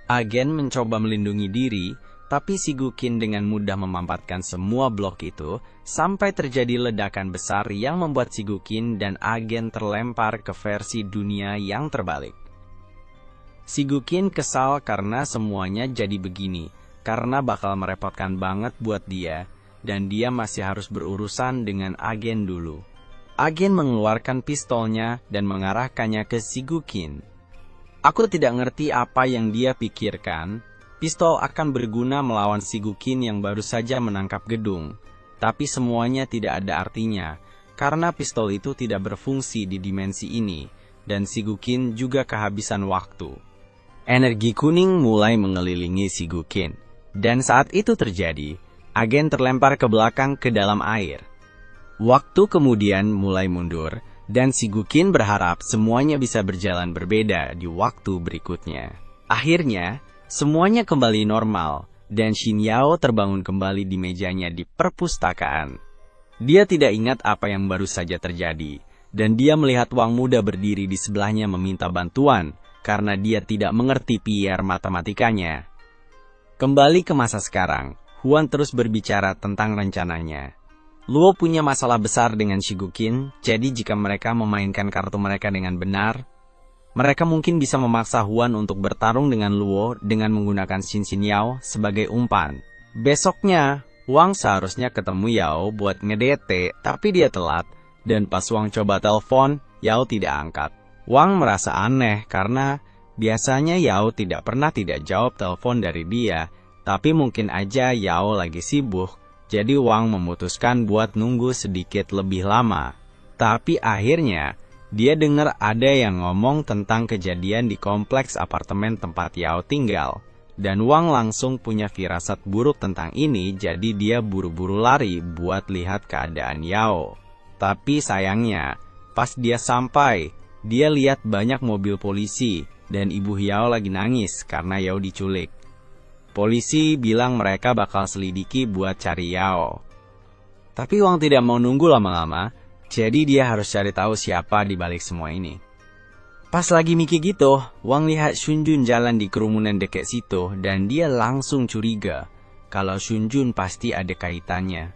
Agen mencoba melindungi diri, tapi Shigukin dengan mudah memampatkan semua blok itu sampai terjadi ledakan besar yang membuat Shigukin dan agen terlempar ke versi dunia yang terbalik. Shigukin kesal karena semuanya jadi begini, karena bakal merepotkan banget buat dia, dan dia masih harus berurusan dengan agen dulu. agen mengeluarkan pistolnya dan mengarahkannya ke Shigukin. Aku tidak ngerti apa yang dia pikirkan. Pistol akan berguna melawan Shigukin yang baru saja menangkap gedung. Tapi semuanya tidak ada artinya, karena pistol itu tidak berfungsi di dimensi ini, dan Shigukin juga kehabisan waktu. Energi kuning mulai mengelilingi Shigukin, dan saat itu terjadi, agen terlempar ke belakang ke dalam air. Waktu kemudian mulai mundur, dan Shigukin berharap semuanya bisa berjalan berbeda di waktu berikutnya. Akhirnya, semuanya kembali normal, dan Shin Yao terbangun kembali di mejanya di perpustakaan. Dia tidak ingat apa yang baru saja terjadi, dan dia melihat Wang muda berdiri di sebelahnya meminta bantuan, karena dia tidak mengerti PR matematikanya. Kembali ke masa sekarang, Huan terus berbicara tentang rencananya. Luo punya masalah besar dengan Shigukin, jadi jika mereka memainkan kartu mereka dengan benar, mereka mungkin bisa memaksa Huan untuk bertarung dengan Luo dengan menggunakan Xin Yao sebagai umpan. Besoknya, Wang seharusnya ketemu Yao buat ngedete, tapi dia telat, dan pas Wang coba telepon, Yao tidak angkat. Wang merasa aneh karena biasanya Yao tidak pernah tidak jawab telepon dari dia, tapi mungkin aja Yao lagi sibuk, jadi Wang memutuskan buat nunggu sedikit lebih lama. Tapi akhirnya, dia dengar ada yang ngomong tentang kejadian di kompleks apartemen tempat Yao tinggal. Dan Wang langsung punya firasat buruk tentang ini, jadi dia buru-buru lari buat lihat keadaan Yao. Tapi sayangnya, pas dia sampai, dia lihat banyak mobil polisi, dan ibu Yao lagi nangis karena Yao diculik. Polisi bilang mereka bakal selidiki buat cari Yao. Tapi Wang tidak mau nunggu lama-lama, jadi dia harus cari tahu siapa di balik semua ini. Pas lagi mikir gitu, Wang lihat Shunjun jalan di kerumunan dekat situ dan dia langsung curiga kalau Shunjun pasti ada kaitannya.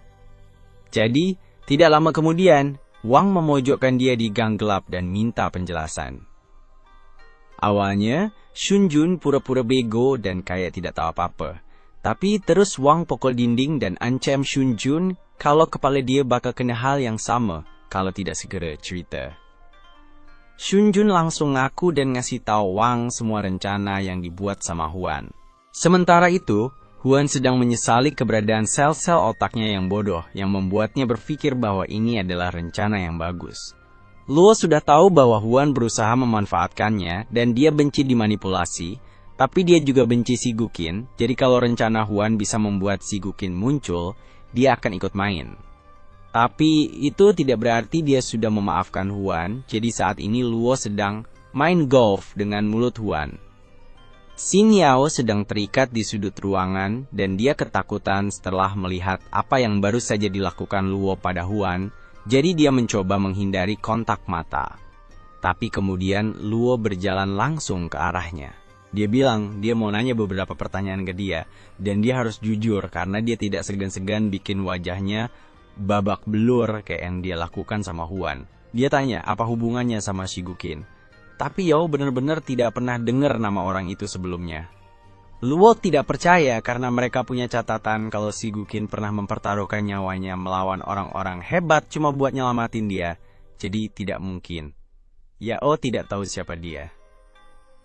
Jadi, tidak lama kemudian, Wang memojokkan dia di gang gelap dan minta penjelasan. Awalnya, Shunjun pura-pura bego dan kayak tidak tahu apa-apa. Tapi terus Wang pukul dinding dan ancam Shunjun kalau kepala dia bakal kena hal yang sama kalau tidak segera cerita. Shunjun langsung ngaku dan ngasih tahu Wang semua rencana yang dibuat sama Huan. Sementara itu, Huan sedang menyesali keberadaan sel-sel otaknya yang bodoh yang membuatnya berpikir bahwa ini adalah rencana yang bagus. Luo sudah tahu bahwa Huan berusaha memanfaatkannya dan dia benci dimanipulasi, tapi dia juga benci Shigukin, jadi kalau rencana Huan bisa membuat Shigukin muncul, dia akan ikut main. Tapi itu tidak berarti dia sudah memaafkan Huan, jadi saat ini Luo sedang main golf dengan mulut Huan. Xin Yao sedang terikat di sudut ruangan dan dia ketakutan setelah melihat apa yang baru saja dilakukan Luo pada Huan, jadi dia mencoba menghindari kontak mata. Tapi kemudian Luo berjalan langsung ke arahnya. Dia bilang dia mau nanya beberapa pertanyaan ke dia, dan dia harus jujur karena dia tidak segan-segan bikin wajahnya babak belur kayak yang dia lakukan sama Huan. Dia tanya apa hubungannya sama Shigukin. Tapi Yao benar-benar tidak pernah dengar nama orang itu sebelumnya. Luo tidak percaya karena mereka punya catatan kalau Shigukin pernah mempertaruhkan nyawanya melawan orang-orang hebat cuma buat nyelamatin dia. Jadi tidak mungkin. Yao tidak tahu siapa dia.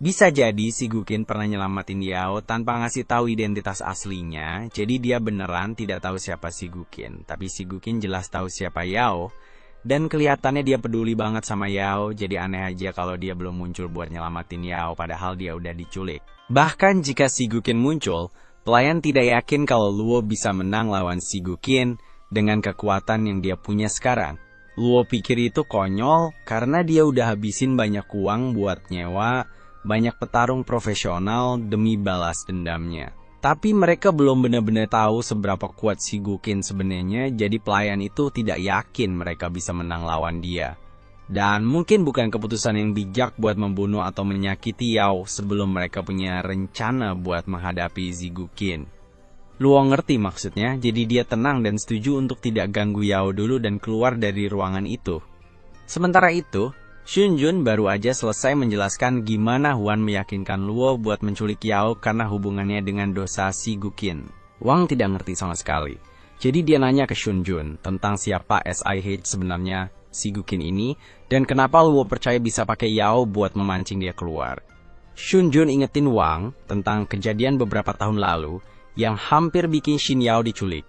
Bisa jadi Shigukin pernah nyelamatin Yao tanpa ngasih tahu identitas aslinya, jadi dia beneran tidak tahu siapa Shigukin. Tapi Shigukin jelas tahu siapa Yao, dan kelihatannya dia peduli banget sama Yao, jadi aneh aja kalau dia belum muncul buat nyelamatin Yao padahal dia udah diculik. Bahkan jika Shigukin muncul, pelayan tidak yakin kalau Luo bisa menang lawan Shigukin dengan kekuatan yang dia punya sekarang. Luo pikir itu konyol karena dia udah habisin banyak uang buat nyewa banyak petarung profesional demi balas dendamnya. Tapi mereka belum benar-benar tahu seberapa kuat Shigukin sebenarnya, jadi pelayan itu tidak yakin mereka bisa menang lawan dia. Dan mungkin bukan keputusan yang bijak buat membunuh atau menyakiti Yao sebelum mereka punya rencana buat menghadapi Shigukin. Luo ngerti maksudnya, jadi dia tenang dan setuju untuk tidak ganggu Yao dulu dan keluar dari ruangan itu. Sementara itu, Shunjun baru aja selesai menjelaskan gimana Huan meyakinkan Luo buat menculik Yao karena hubungannya dengan dosa Shigukin. Wang tidak ngerti sama sekali. Jadi dia nanya ke Shunjun tentang siapa SIH sebenarnya Shigukin ini, dan kenapa Luo percaya bisa pakai Yao buat memancing dia keluar. Shunjun ingetin Wang tentang kejadian beberapa tahun lalu yang hampir bikin Shin Yao diculik.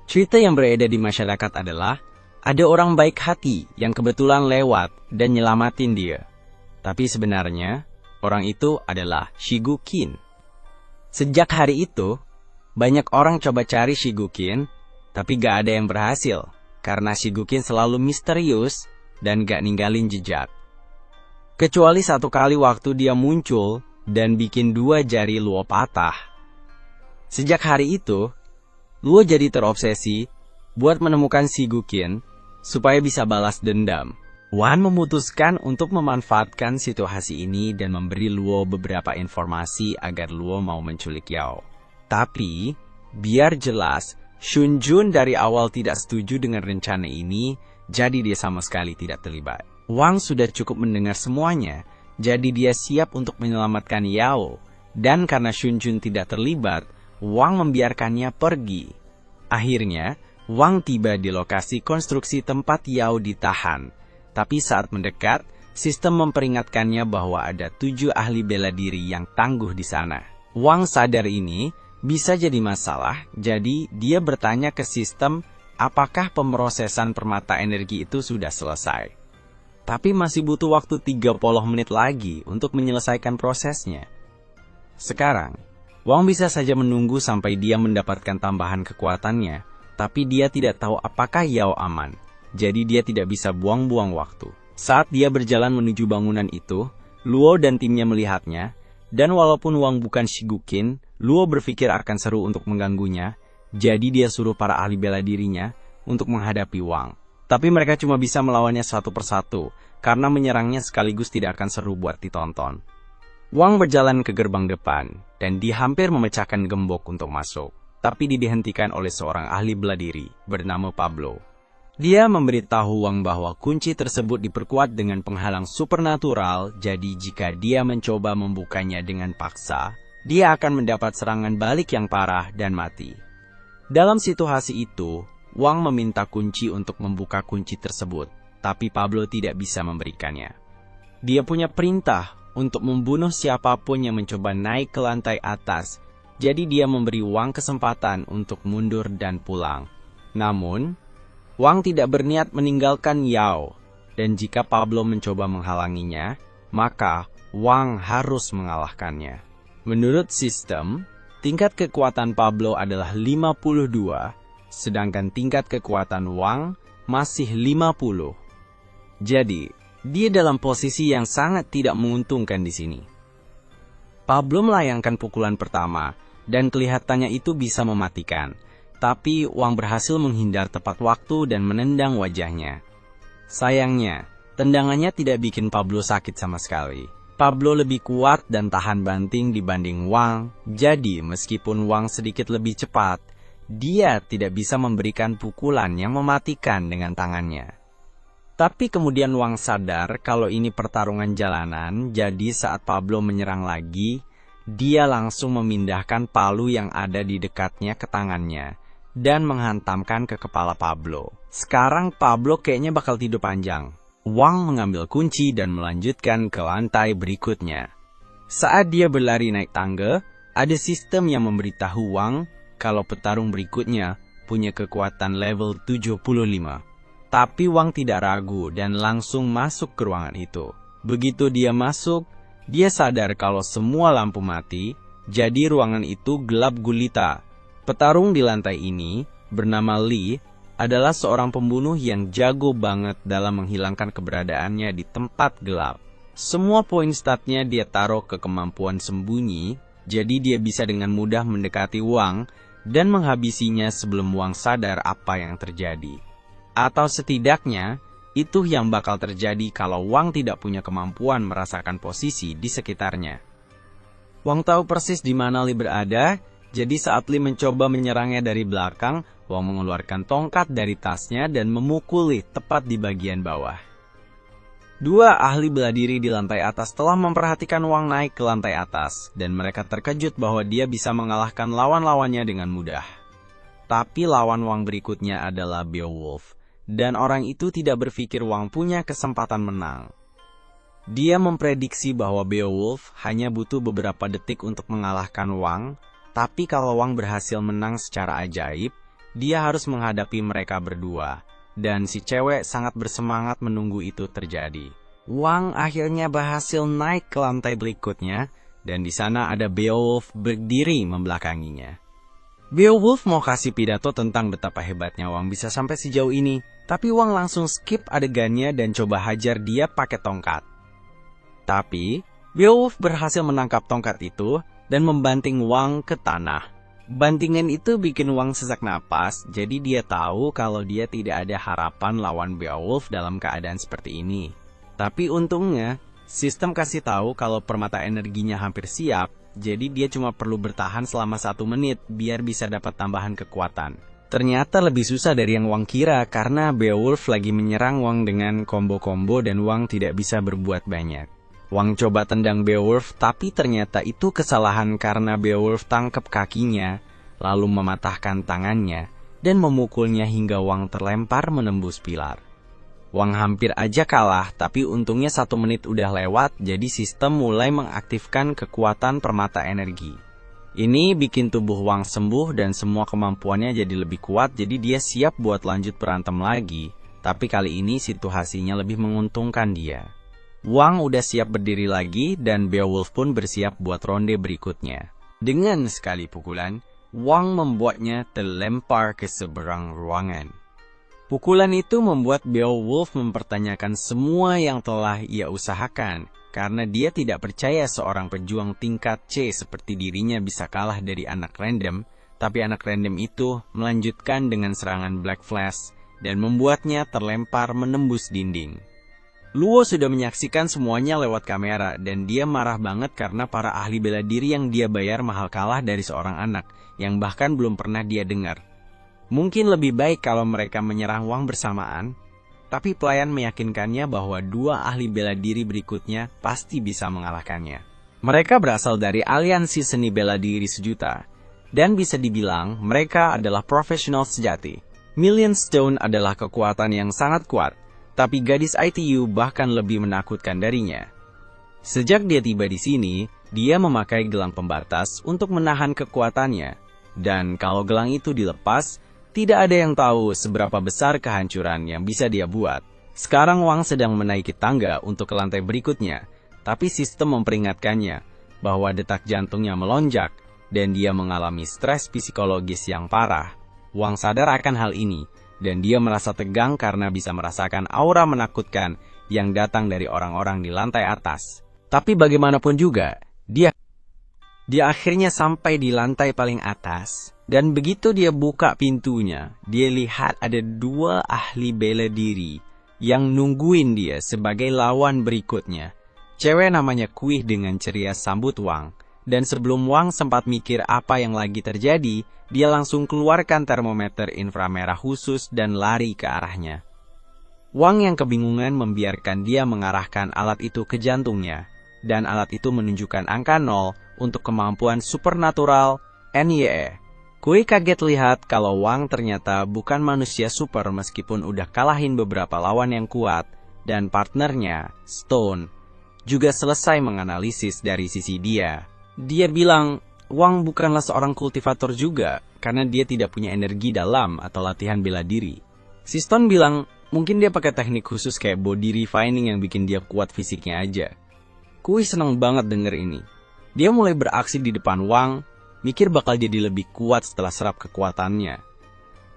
Cerita yang beredar di masyarakat adalah, ada orang baik hati yang kebetulan lewat dan nyelamatin dia. Tapi sebenarnya, orang itu adalah Shigukin. Sejak hari itu, banyak orang coba cari Shigukin, tapi gak ada yang berhasil, karena Shigukin selalu misterius dan gak ninggalin jejak. Kecuali satu kali waktu dia muncul dan bikin 2 jari Luo patah. Sejak hari itu, Luo jadi terobsesi buat menemukan Shigukin supaya bisa balas dendam. Wan memutuskan untuk memanfaatkan situasi ini dan memberi Luo beberapa informasi agar Luo mau menculik Yao. Tapi, biar jelas, Shunjun dari awal tidak setuju dengan rencana ini, jadi dia sama sekali tidak terlibat. Wang sudah cukup mendengar semuanya, jadi dia siap untuk menyelamatkan Yao. Dan karena Shunjun tidak terlibat, Wang membiarkannya pergi. Akhirnya, Wang tiba di lokasi konstruksi tempat Yao ditahan. Tapi saat mendekat, sistem memperingatkannya bahwa ada 7 ahli bela diri yang tangguh di sana. Wang sadar ini bisa jadi masalah, jadi dia bertanya ke sistem apakah pemrosesan permata energi itu sudah selesai. Tapi masih butuh waktu 30 menit lagi untuk menyelesaikan prosesnya. Sekarang, Wang bisa saja menunggu sampai dia mendapatkan tambahan kekuatannya, tapi dia tidak tahu apakah Yao aman, jadi dia tidak bisa buang-buang waktu. Saat dia berjalan menuju bangunan itu, Luo dan timnya melihatnya, dan walaupun Wang bukan Shigukin, Luo berpikir akan seru untuk mengganggunya, jadi dia suruh para ahli bela dirinya untuk menghadapi Wang. Tapi mereka cuma bisa melawannya satu persatu, karena menyerangnya sekaligus tidak akan seru buat ditonton. Wang berjalan ke gerbang depan, dan dia hampir memecahkan gembok untuk masuk. Tapi dihentikan oleh seorang ahli bela diri, bernama Pablo. Dia memberitahu Wang bahwa kunci tersebut diperkuat dengan penghalang supernatural, jadi jika dia mencoba membukanya dengan paksa, dia akan mendapat serangan balik yang parah dan mati. Dalam situasi itu, Wang meminta kunci untuk membuka kunci tersebut, tapi Pablo tidak bisa memberikannya. Dia punya perintah untuk membunuh siapapun yang mencoba naik ke lantai atas, jadi dia memberi Wang kesempatan untuk mundur dan pulang. Namun, Wang tidak berniat meninggalkan Yao, dan jika Pablo mencoba menghalanginya, maka Wang harus mengalahkannya. Menurut sistem, tingkat kekuatan Pablo adalah 52, sedangkan tingkat kekuatan Wang masih 50. Jadi, dia dalam posisi yang sangat tidak menguntungkan di sini. Pablo melayangkan pukulan pertama, dan kelihatannya itu bisa mematikan. Tapi Wang berhasil menghindar tepat waktu dan menendang wajahnya. Sayangnya, tendangannya tidak bikin Pablo sakit sama sekali. Pablo lebih kuat dan tahan banting dibanding Wang, jadi meskipun Wang sedikit lebih cepat, dia tidak bisa memberikan pukulan yang mematikan dengan tangannya. Tapi kemudian Wang sadar kalau ini pertarungan jalanan, jadi saat Pablo menyerang lagi, dia langsung memindahkan palu yang ada di dekatnya ke tangannya, dan menghantamkan ke kepala Pablo. Sekarang Pablo kayaknya bakal tidur panjang. Wang mengambil kunci dan melanjutkan ke lantai berikutnya. Saat dia berlari naik tangga, ada sistem yang memberitahu Wang kalau petarung berikutnya punya kekuatan level 75. Tapi Wang tidak ragu dan langsung masuk ke ruangan itu. Begitu dia masuk, dia sadar kalau semua lampu mati, jadi ruangan itu gelap gulita. Petarung di lantai ini, bernama Li, adalah seorang pembunuh yang jago banget dalam menghilangkan keberadaannya di tempat gelap. Semua poin statnya dia taruh ke kemampuan sembunyi, jadi dia bisa dengan mudah mendekati Wang dan menghabisinya sebelum Wang sadar apa yang terjadi. Atau setidaknya, itu yang bakal terjadi kalau Wang tidak punya kemampuan merasakan posisi di sekitarnya. Wang tahu persis di mana Li berada, jadi saat Li mencoba menyerangnya dari belakang, Wang mengeluarkan tongkat dari tasnya dan memukuli tepat di bagian bawah. 2 ahli bela diri di lantai atas telah memperhatikan Wang naik ke lantai atas, dan mereka terkejut bahwa dia bisa mengalahkan lawan-lawannya dengan mudah. Tapi lawan Wang berikutnya adalah Beowulf, dan orang itu tidak berpikir Wang punya kesempatan menang. Dia memprediksi bahwa Beowulf hanya butuh beberapa detik untuk mengalahkan Wang, tapi kalau Wang berhasil menang secara ajaib, dia harus menghadapi mereka berdua, dan si cewek sangat bersemangat menunggu itu terjadi. Wang akhirnya berhasil naik ke lantai berikutnya, dan di sana ada Beowulf berdiri membelakanginya. Beowulf mau kasih pidato tentang betapa hebatnya Wang bisa sampai sejauh ini, tapi Wang langsung skip adegannya dan coba hajar dia pakai tongkat. Tapi, Beowulf berhasil menangkap tongkat itu dan membanting Wang ke tanah. Bantingan itu bikin Wang sesak napas, jadi dia tahu kalau dia tidak ada harapan lawan Beowulf dalam keadaan seperti ini. Tapi untungnya, sistem kasih tahu kalau permata energinya hampir siap, jadi dia cuma perlu bertahan selama 1 menit biar bisa dapat tambahan kekuatan. Ternyata lebih susah dari yang Wang kira karena Beowulf lagi menyerang Wang dengan combo-combo dan Wang tidak bisa berbuat banyak. Wang coba tendang Beowulf tapi ternyata itu kesalahan karena Beowulf tangkap kakinya, lalu mematahkan tangannya dan memukulnya hingga Wang terlempar menembus pilar. Wang hampir aja kalah, tapi untungnya 1 menit udah lewat, jadi sistem mulai mengaktifkan kekuatan permata energi. Ini bikin tubuh Wang sembuh dan semua kemampuannya jadi lebih kuat, jadi dia siap buat lanjut berantem lagi. Tapi kali ini situasinya lebih menguntungkan dia. Wang udah siap berdiri lagi, dan Beowulf pun bersiap buat ronde berikutnya. Dengan sekali pukulan, Wang membuatnya terlempar ke seberang ruangan. Pukulan itu membuat Beowulf mempertanyakan semua yang telah ia usahakan, karena dia tidak percaya seorang pejuang tingkat C seperti dirinya bisa kalah dari anak random, tapi anak random itu melanjutkan dengan serangan Black Flash, dan membuatnya terlempar menembus dinding. Luo sudah menyaksikan semuanya lewat kamera, dan dia marah banget karena para ahli bela diri yang dia bayar mahal kalah dari seorang anak, yang bahkan belum pernah dia dengar. Mungkin lebih baik kalau mereka menyerang Wang bersamaan, tapi pelayan meyakinkannya bahwa 2 ahli bela diri berikutnya pasti bisa mengalahkannya. Mereka berasal dari aliansi seni bela diri sejuta, dan bisa dibilang mereka adalah profesional sejati. Million Stone adalah kekuatan yang sangat kuat, tapi gadis ITU bahkan lebih menakutkan darinya. Sejak dia tiba di sini, dia memakai gelang pembatas untuk menahan kekuatannya, dan kalau gelang itu dilepas, tidak ada yang tahu seberapa besar kehancuran yang bisa dia buat. Sekarang Wang sedang menaiki tangga untuk ke lantai berikutnya, tapi sistem memperingatkannya bahwa detak jantungnya melonjak dan dia mengalami stres psikologis yang parah. Wang sadar akan hal ini, dan dia merasa tegang karena bisa merasakan aura menakutkan yang datang dari orang-orang di lantai atas. Tapi bagaimanapun juga, dia akhirnya sampai di lantai paling atas. Dan begitu dia buka pintunya, dia lihat ada 2 ahli bela diri yang nungguin dia sebagai lawan berikutnya. Cewek namanya Kuih dengan ceria sambut Wang. Dan sebelum Wang sempat mikir apa yang lagi terjadi, dia langsung keluarkan termometer inframerah khusus dan lari ke arahnya. Wang yang kebingungan membiarkan dia mengarahkan alat itu ke jantungnya. Dan alat itu menunjukkan angka 0 untuk kemampuan supernatural NYE. Kuih kaget lihat kalau Wang ternyata bukan manusia super meskipun udah kalahin beberapa lawan yang kuat, dan partnernya, Stone, juga selesai menganalisis dari sisi dia. Dia bilang, Wang bukanlah seorang kultivator juga, karena dia tidak punya energi dalam atau latihan bela diri. Si Stone bilang, mungkin dia pakai teknik khusus kayak body refining yang bikin dia kuat fisiknya aja. Kuih senang banget denger ini. Dia mulai beraksi di depan Wang, mikir bakal jadi lebih kuat setelah serap kekuatannya.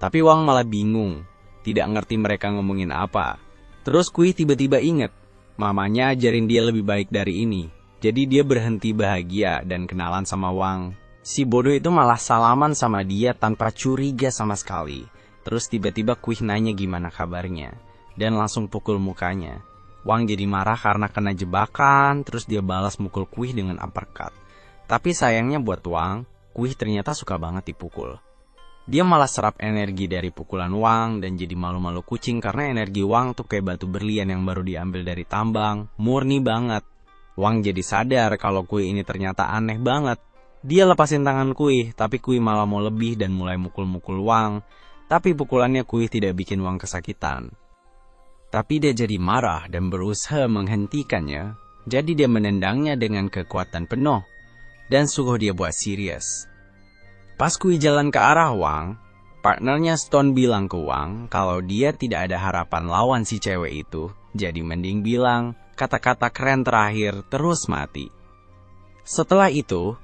Tapi Wang malah bingung, tidak ngerti mereka ngomongin apa. Terus Kuih tiba-tiba inget, mamanya ajarin dia lebih baik dari ini. Jadi dia berhenti bahagia dan kenalan sama Wang. Si bodoh itu malah salaman sama dia tanpa curiga sama sekali. Terus tiba-tiba Kuih nanya gimana kabarnya, dan langsung pukul mukanya. Wang jadi marah karena kena jebakan, terus dia balas mukul Kuih dengan uppercut. Tapi sayangnya buat Wang, Kuih ternyata suka banget dipukul. Dia malah serap energi dari pukulan Wang dan jadi malu-malu kucing karena energi Wang tuh kayak batu berlian yang baru diambil dari tambang, murni banget. Wang jadi sadar kalau Kuih ini ternyata aneh banget. Dia lepasin tangan Kuih, tapi Kuih malah mau lebih dan mulai mukul-mukul Wang. Tapi pukulannya Kuih tidak bikin Wang kesakitan. Tapi dia jadi marah dan berusaha menghentikannya. Jadi dia menendangnya dengan kekuatan penuh dan suruh dia buat serius. Pas Kuih jalan ke arah Wang, partnernya Stone bilang ke Wang kalau dia tidak ada harapan lawan si cewek itu. Jadi mending bilang kata-kata keren terakhir terus mati. Setelah itu,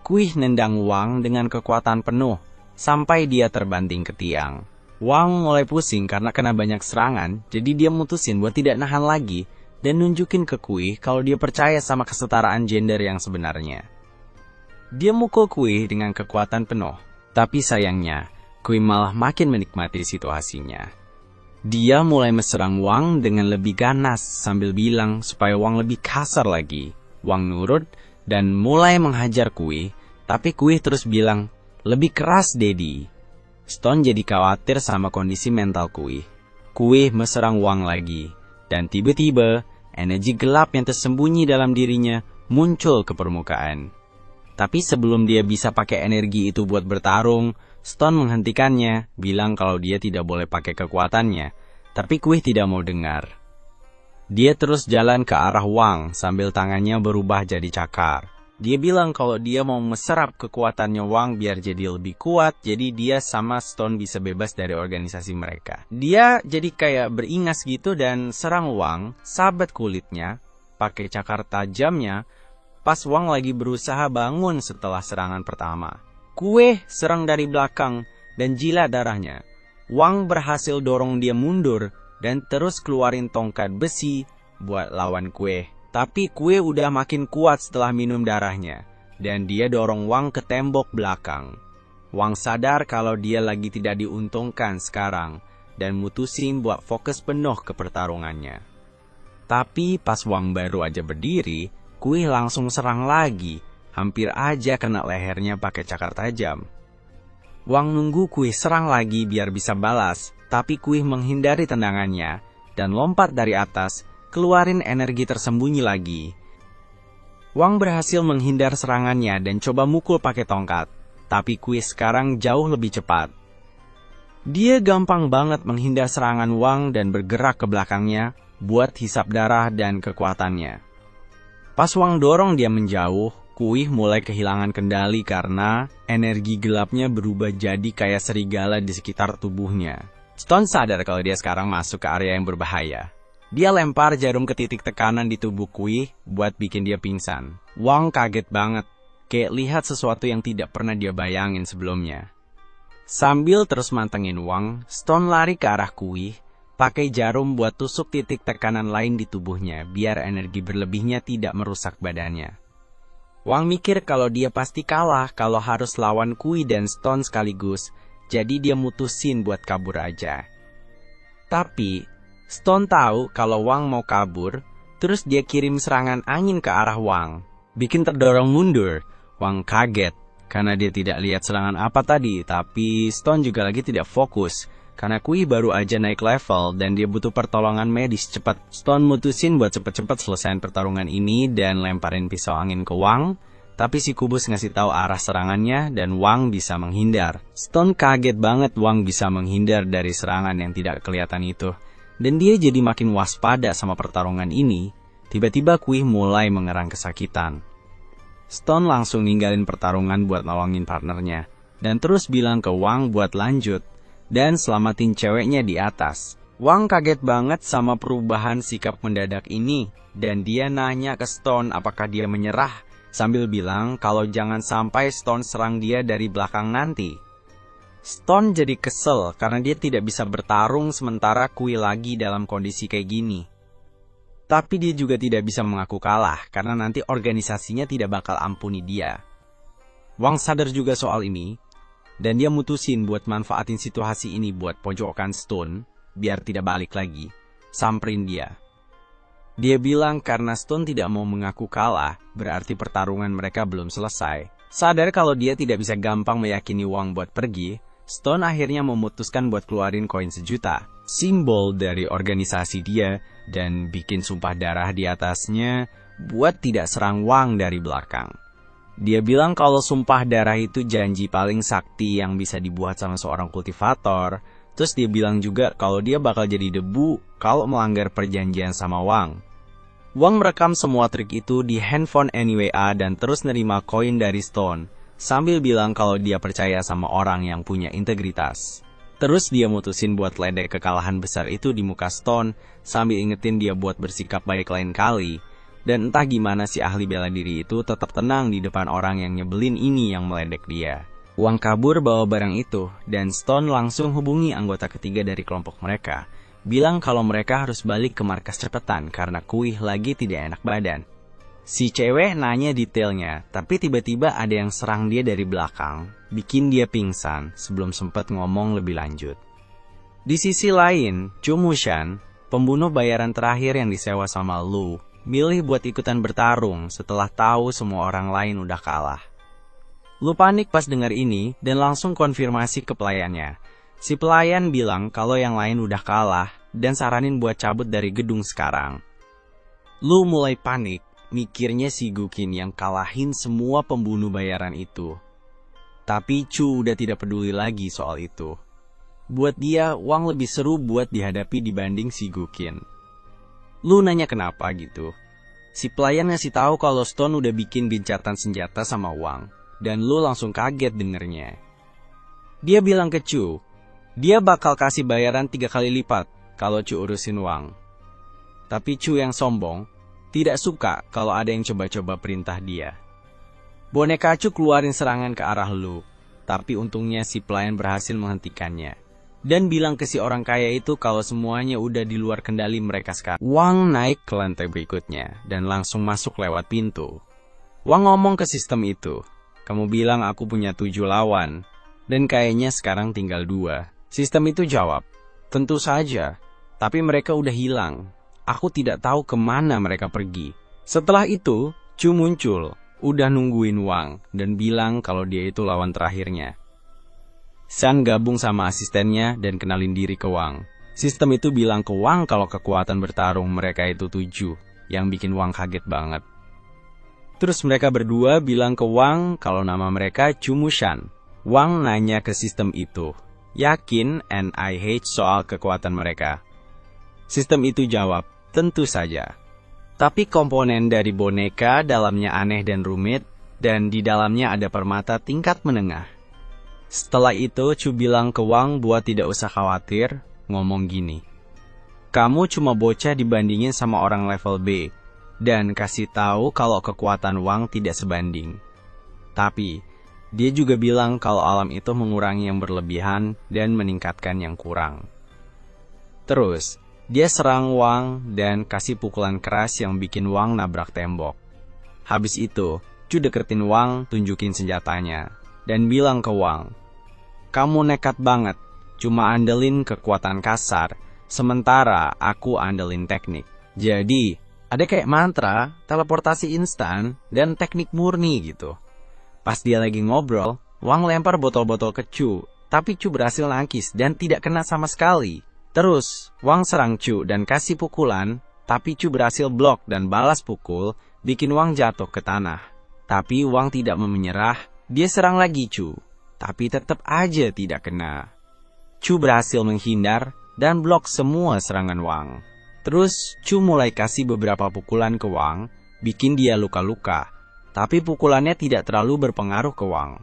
Kuih nendang Wang dengan kekuatan penuh sampai dia terbanting ke tiang. Wang mulai pusing karena kena banyak serangan, jadi dia mutusin buat tidak nahan lagi dan nunjukin ke Kuih kalau dia percaya sama kesetaraan gender yang sebenarnya. Dia mukul Kuih dengan kekuatan penuh, tapi sayangnya Kuih malah makin menikmati situasinya. Dia mulai menyerang Wang dengan lebih ganas sambil bilang supaya Wang lebih kasar lagi. Wang nurut dan mulai menghajar Kuih, tapi Kuih terus bilang, "Lebih keras, Daddy." Stone jadi khawatir sama kondisi mental Kuih. Kuih menyerang Wang lagi, dan tiba-tiba energi gelap yang tersembunyi dalam dirinya muncul ke permukaan. Tapi sebelum dia bisa pakai energi itu buat bertarung, Stone menghentikannya, bilang kalau dia tidak boleh pakai kekuatannya. Tapi Kuih tidak mau dengar. Dia terus jalan ke arah Wang sambil tangannya berubah jadi cakar. Dia bilang kalau dia mau menyerap kekuatannya Wang biar jadi lebih kuat, jadi dia sama Stone bisa bebas dari organisasi mereka. Dia jadi kayak beringas gitu dan serang Wang, sahabat kulitnya, pakai cakar tajamnya, pas Wang lagi berusaha bangun setelah serangan pertama. Kuih serang dari belakang dan jilat darahnya. Wang berhasil dorong dia mundur dan terus keluarin tongkat besi buat lawan Kuih. Tapi Kuih udah makin kuat setelah minum darahnya, dan dia dorong Wang ke tembok belakang. Wang sadar kalau dia lagi tidak diuntungkan sekarang, dan mutusin buat fokus penuh ke pertarungannya. Tapi pas Wang baru aja berdiri, Kuih langsung serang lagi, hampir aja kena lehernya pakai cakar tajam. Wang nunggu Kuih serang lagi biar bisa balas, tapi Kuih menghindari tendangannya, dan lompat dari atas, keluarin energi tersembunyi lagi. Wang berhasil menghindar serangannya dan coba mukul pakai tongkat, tapi Kuih sekarang jauh lebih cepat. Dia gampang banget menghindar serangan Wang dan bergerak ke belakangnya buat hisap darah dan kekuatannya. Pas Wang dorong dia menjauh, Kuih mulai kehilangan kendali karena energi gelapnya berubah jadi kayak serigala di sekitar tubuhnya. Stone sadar kalau dia sekarang masuk ke area yang berbahaya. Dia lempar jarum ke titik tekanan di tubuh Kuih buat bikin dia pingsan. Wang kaget banget, kayak lihat sesuatu yang tidak pernah dia bayangin sebelumnya. Sambil terus mantengin Wang, Stone lari ke arah Kuih, pakai jarum buat tusuk titik tekanan lain di tubuhnya, biar energi berlebihnya tidak merusak badannya. Wang mikir kalau dia pasti kalah kalau harus lawan Kuih dan Stone sekaligus, jadi dia mutusin buat kabur aja. Tapi Stone tahu kalau Wang mau kabur, terus dia kirim serangan angin ke arah Wang, bikin terdorong mundur. Wang kaget, karena dia tidak lihat serangan apa tadi, tapi Stone juga lagi tidak fokus, karena Kuih baru aja naik level dan dia butuh pertolongan medis cepat. Stone mutusin buat cepet-cepet selesaiin pertarungan ini dan lemparin pisau angin ke Wang, tapi si kubus ngasih tahu arah serangannya dan Wang bisa menghindar. Stone kaget banget Wang bisa menghindar dari serangan yang tidak kelihatan itu. Dan dia jadi makin waspada sama pertarungan ini. Tiba-tiba Kuih mulai mengerang kesakitan. Stone langsung ninggalin pertarungan buat nolongin partnernya, dan terus bilang ke Wang buat lanjut, dan selamatin ceweknya di atas. Wang kaget banget sama perubahan sikap mendadak ini, dan dia nanya ke Stone apakah dia menyerah, sambil bilang kalau jangan sampai Stone serang dia dari belakang nanti. Stone jadi kesel karena dia tidak bisa bertarung sementara Kuih lagi dalam kondisi kayak gini. Tapi dia juga tidak bisa mengaku kalah karena nanti organisasinya tidak bakal ampuni dia. Wang sadar juga soal ini, dan dia mutusin buat manfaatin situasi ini buat pojokkan Stone, biar tidak balik lagi, samperin dia. Dia bilang karena Stone tidak mau mengaku kalah, berarti pertarungan mereka belum selesai. Sadar kalau dia tidak bisa gampang meyakini Wang buat pergi, Stone akhirnya memutuskan buat keluarin koin 1 juta, simbol dari organisasi dia, dan bikin sumpah darah di atasnya buat tidak serang Wang dari belakang. Dia bilang kalau sumpah darah itu janji paling sakti yang bisa dibuat sama seorang kultivator, Terus dia bilang juga kalau dia bakal jadi debu kalau melanggar perjanjian sama Wang. Wang merekam semua trik itu di handphone NWA dan terus nerima koin dari Stone, sambil bilang kalau dia percaya sama orang yang punya integritas. Terus dia mutusin buat ledek kekalahan besar itu di muka Stone, sambil ingetin dia buat bersikap baik lain kali. Dan entah gimana si ahli bela diri itu tetap tenang di depan orang yang nyebelin ini yang meledek dia. Wang kabur bawa barang itu, dan Stone langsung hubungi anggota ketiga dari kelompok mereka, bilang kalau mereka harus balik ke markas cepetan karena Kuih lagi tidak enak badan. Si cewek nanya detailnya, tapi tiba-tiba ada yang serang dia dari belakang, bikin dia pingsan sebelum sempat ngomong lebih lanjut. Di sisi lain, Chu Mushan, pembunuh bayaran terakhir yang disewa sama Lu, milih buat ikutan bertarung setelah tahu semua orang lain udah kalah. Lu panik pas dengar ini dan langsung konfirmasi ke pelayannya. Si pelayan bilang kalau yang lain udah kalah dan saranin buat cabut dari gedung sekarang. Lu mulai panik, mikirnya si Gukin yang kalahin semua pembunuh bayaran itu. Tapi Chu udah tidak peduli lagi soal itu. Buat dia, Wang lebih seru buat dihadapi dibanding si Gukin. Lu nanya kenapa gitu. Si pelayan ngasih tahu kalau Stone udah bikin gencatan senjata sama Wang, dan Lu langsung kaget dengernya. Dia bilang ke Chu, dia bakal kasih bayaran 3 kali lipat kalau Chu urusin Wang. Tapi Chu yang sombong, tidak suka kalau ada yang coba-coba perintah dia. Boneka Chu keluarin serangan ke arah Lu, tapi untungnya si pelayan berhasil menghentikannya. Dan bilang ke si orang kaya itu kalau semuanya udah di luar kendali mereka sekarang. Wang naik ke lantai berikutnya, dan langsung masuk lewat pintu. Wang ngomong ke sistem itu, kamu bilang aku punya 7 lawan, dan kayaknya sekarang tinggal 2. Sistem itu jawab, tentu saja, tapi mereka udah hilang. Aku tidak tahu kemana mereka pergi. Setelah itu, Chu muncul, udah nungguin Wang, dan bilang kalau dia itu lawan terakhirnya. San gabung sama asistennya dan kenalin diri ke Wang. Sistem itu bilang ke Wang kalau kekuatan bertarung mereka itu 7, yang bikin Wang kaget banget. Terus mereka berdua bilang ke Wang kalau nama mereka Chu Mushan. Wang nanya ke sistem itu, yakin NIH soal kekuatan mereka? Sistem itu jawab, tentu saja. Tapi komponen dari boneka dalamnya aneh dan rumit, dan di dalamnya ada permata tingkat menengah. Setelah itu, Chu bilang ke Wang buat tidak usah khawatir, ngomong gini. Kamu cuma bocah dibandingin sama orang level B, dan kasih tahu kalau kekuatan Wang tidak sebanding. Tapi, dia juga bilang kalau alam itu mengurangi yang berlebihan dan meningkatkan yang kurang. Terus, dia serang Wang dan kasih pukulan keras yang bikin Wang nabrak tembok. Habis itu, Chu deketin Wang, tunjukin senjatanya, dan bilang ke Wang, kamu nekat banget, cuma andelin kekuatan kasar, sementara aku andelin teknik. Jadi, ada kayak mantra, teleportasi instan, dan teknik murni gitu. Pas dia lagi ngobrol, Wang lempar botol-botol ke Chu, tapi Chu berhasil nangkis dan tidak kena sama sekali. Terus, Wang serang Chu dan kasih pukulan, tapi Chu berhasil blok dan balas pukul, bikin Wang jatuh ke tanah. Tapi Wang tidak mau menyerah, dia serang lagi Chu, tapi tetap aja tidak kena. Chu berhasil menghindar dan blok semua serangan Wang. Terus, Chu mulai kasih beberapa pukulan ke Wang, bikin dia luka-luka, tapi pukulannya tidak terlalu berpengaruh ke Wang.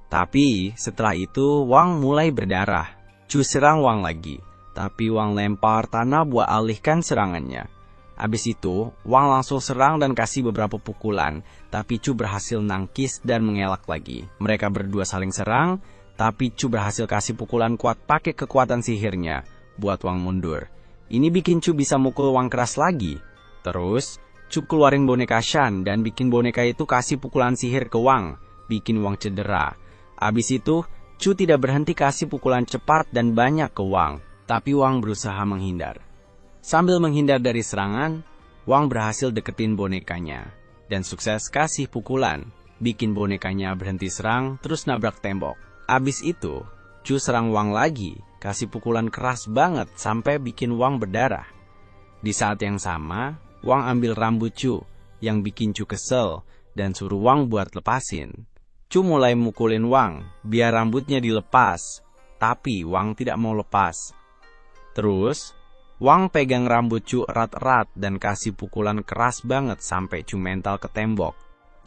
Tapi, setelah itu, Wang mulai berdarah. Chu serang Wang lagi, tapi Wang lempar tanah buat alihkan serangannya. Abis itu, Wang langsung serang dan kasih beberapa pukulan, tapi Chu berhasil nangkis dan mengelak lagi. Mereka berdua saling serang, tapi Chu berhasil kasih pukulan kuat pakai kekuatan sihirnya, buat Wang mundur. Ini bikin Chu bisa mukul Wang keras lagi. Terus, Chu keluarin boneka Shan dan bikin boneka itu kasih pukulan sihir ke Wang, bikin Wang cedera. Abis itu, Chu tidak berhenti kasih pukulan cepat dan banyak ke Wang, tapi Wang berusaha menghindar. Sambil menghindar dari serangan, Wang berhasil deketin bonekanya, dan sukses kasih pukulan, bikin bonekanya berhenti serang, terus nabrak tembok. Abis itu, Chu serang Wang lagi, kasih pukulan keras banget sampai bikin Wang berdarah. Di saat yang sama, Wang ambil rambut Chu, yang bikin Chu kesel, dan suruh Wang buat lepasin. Chu mulai mukulin Wang, biar rambutnya dilepas, tapi Wang tidak mau lepas. Terus, Wang pegang rambut Chu erat-erat dan kasih pukulan keras banget sampai Chu mental ke tembok.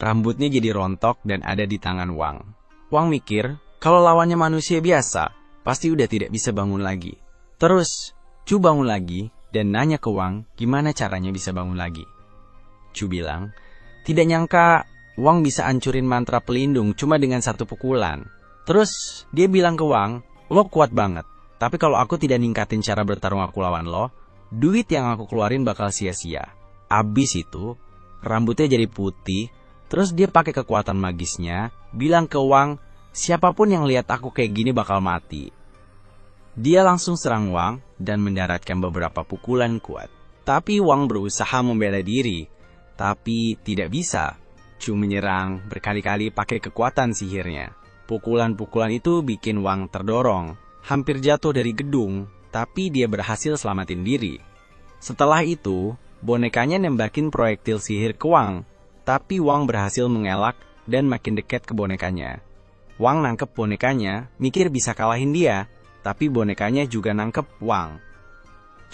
Rambutnya jadi rontok dan ada di tangan Wang. Wang mikir, kalau lawannya manusia biasa, pasti udah tidak bisa bangun lagi. Terus, Chu bangun lagi dan nanya ke Wang gimana caranya bisa bangun lagi. Chu bilang, tidak nyangka Wang bisa hancurin mantra pelindung cuma dengan satu pukulan. Terus, dia bilang ke Wang, lo kuat banget. Tapi kalau aku tidak ningkatin cara bertarung aku lawan lo, duit yang aku keluarin bakal sia-sia. Abis itu, rambutnya jadi putih, terus dia pakai kekuatan magisnya, bilang ke Wang, siapapun yang lihat aku kayak gini bakal mati. Dia langsung serang Wang dan mendaratkan beberapa pukulan kuat. Tapi Wang berusaha membela diri, tapi tidak bisa. Chu menyerang berkali-kali pakai kekuatan sihirnya. Pukulan-pukulan itu bikin Wang terdorong, hampir jatuh dari gedung, tapi dia berhasil selamatin diri. Setelah itu, bonekanya nembakin proyektil sihir ke Wang, tapi Wang berhasil mengelak dan makin dekat ke bonekanya. Wang nangkep bonekanya, mikir bisa kalahin dia, tapi bonekanya juga nangkep Wang.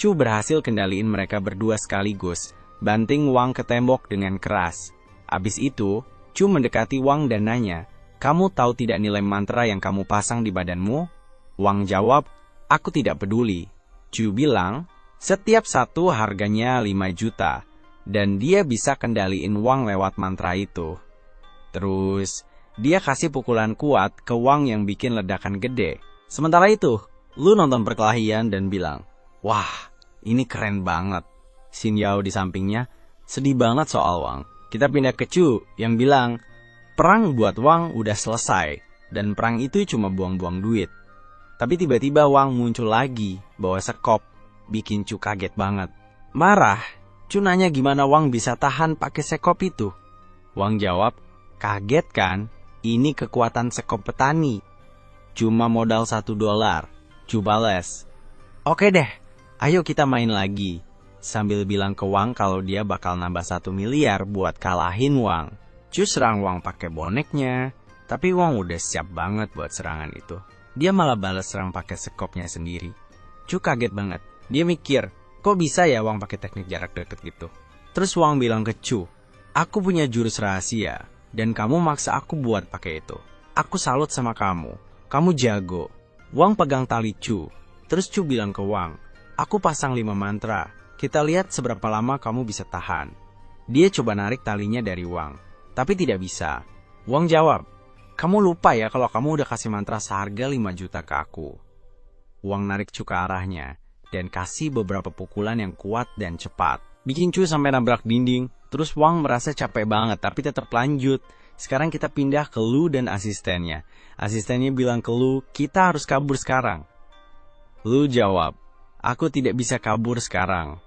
Chu berhasil kendaliin mereka berdua sekaligus, banting Wang ke tembok dengan keras. Abis itu, Chu mendekati Wang dan nanya, kamu tahu tidak nilai mantra yang kamu pasang di badanmu? Wang jawab, aku tidak peduli. Chu bilang, setiap satu harganya 5 juta, dan dia bisa kendaliin Wang lewat mantra itu. Terus, dia kasih pukulan kuat ke Wang yang bikin ledakan gede. Sementara itu, Lu nonton perkelahian dan bilang, wah, ini keren banget. Xin Yao di sampingnya, sedih banget soal Wang. Kita pindah ke Chu yang bilang, perang buat Wang udah selesai, dan perang itu cuma buang-buang duit. Tapi tiba-tiba Wang muncul lagi, bawa sekop, bikin Chu kaget banget. Marah, Chu nanya gimana Wang bisa tahan pakai sekop itu. Wang jawab, kaget kan? Ini kekuatan sekop petani. Cuma modal $1. Chu balas, oke deh, ayo kita main lagi. Sambil bilang ke Wang kalau dia bakal nambah 1 miliar buat kalahin Wang. Chu serang Wang pakai boneknya, tapi Wang udah siap banget buat serangan itu. Dia malah balas serang pakai sekopnya sendiri. Chu kaget banget. Dia mikir, kok bisa ya Wang pakai teknik jarak dekat gitu. Terus Wang bilang ke Chu, aku punya jurus rahasia, dan kamu maksa aku buat pakai itu. Aku salut sama kamu. Kamu jago. Wang pegang tali Chu. Terus Chu bilang ke Wang, aku pasang 5 mantra. Kita lihat seberapa lama kamu bisa tahan. Dia coba narik talinya dari Wang, tapi tidak bisa. Wang jawab, kamu lupa ya kalau kamu udah kasih mantra seharga 5 juta ke aku. Wang narik Chu ke arahnya, dan kasih beberapa pukulan yang kuat dan cepat. Bikin Chu sampai nabrak dinding, terus Wang merasa capek banget tapi tetap lanjut. Sekarang kita pindah ke Lu dan asistennya. Asistennya bilang ke Lu, kita harus kabur sekarang. Lu jawab, aku tidak bisa kabur sekarang.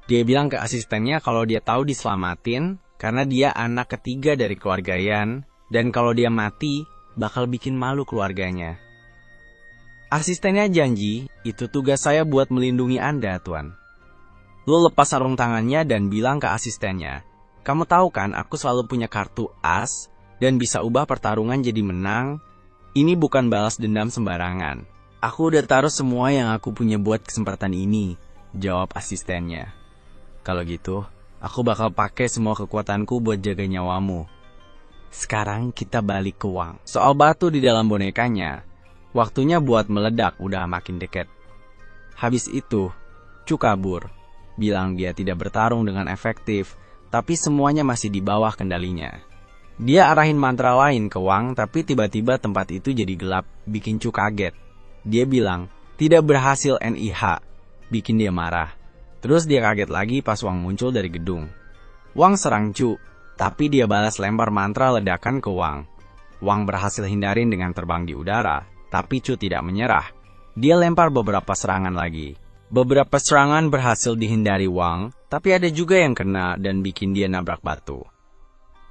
Dia bilang ke asistennya kalau dia tahu diselamatin, karena dia anak ketiga dari keluarga Yan, dan kalau dia mati, bakal bikin malu keluarganya. Asistennya janji, itu tugas saya buat melindungi Anda, Tuan. Lu lepas sarung tangannya dan bilang ke asistennya, kamu tahu kan aku selalu punya kartu as, dan bisa ubah pertarungan jadi menang. Ini bukan balas dendam sembarangan. Aku udah taruh semua yang aku punya buat kesempatan ini, jawab asistennya. Kalau gitu, aku bakal pakai semua kekuatanku buat jaga nyawamu. Sekarang kita balik ke Wang. Soal batu di dalam bonekanya, waktunya buat meledak udah makin dekat. Habis itu, Chu kabur. Bilang dia tidak bertarung dengan efektif, tapi semuanya masih di bawah kendalinya. Dia arahin mantra lain ke Wang, tapi tiba-tiba tempat itu jadi gelap, bikin Chu kaget. Dia bilang, tidak berhasil NIH, bikin dia marah. Terus dia kaget lagi pas Wang muncul dari gedung. Wang serang Chu, tapi dia balas lempar mantra ledakan ke Wang. Wang berhasil hindarin dengan terbang di udara, tapi Chu tidak menyerah. Dia lempar beberapa serangan lagi. Beberapa serangan berhasil dihindari Wang, tapi ada juga yang kena dan bikin dia nabrak batu.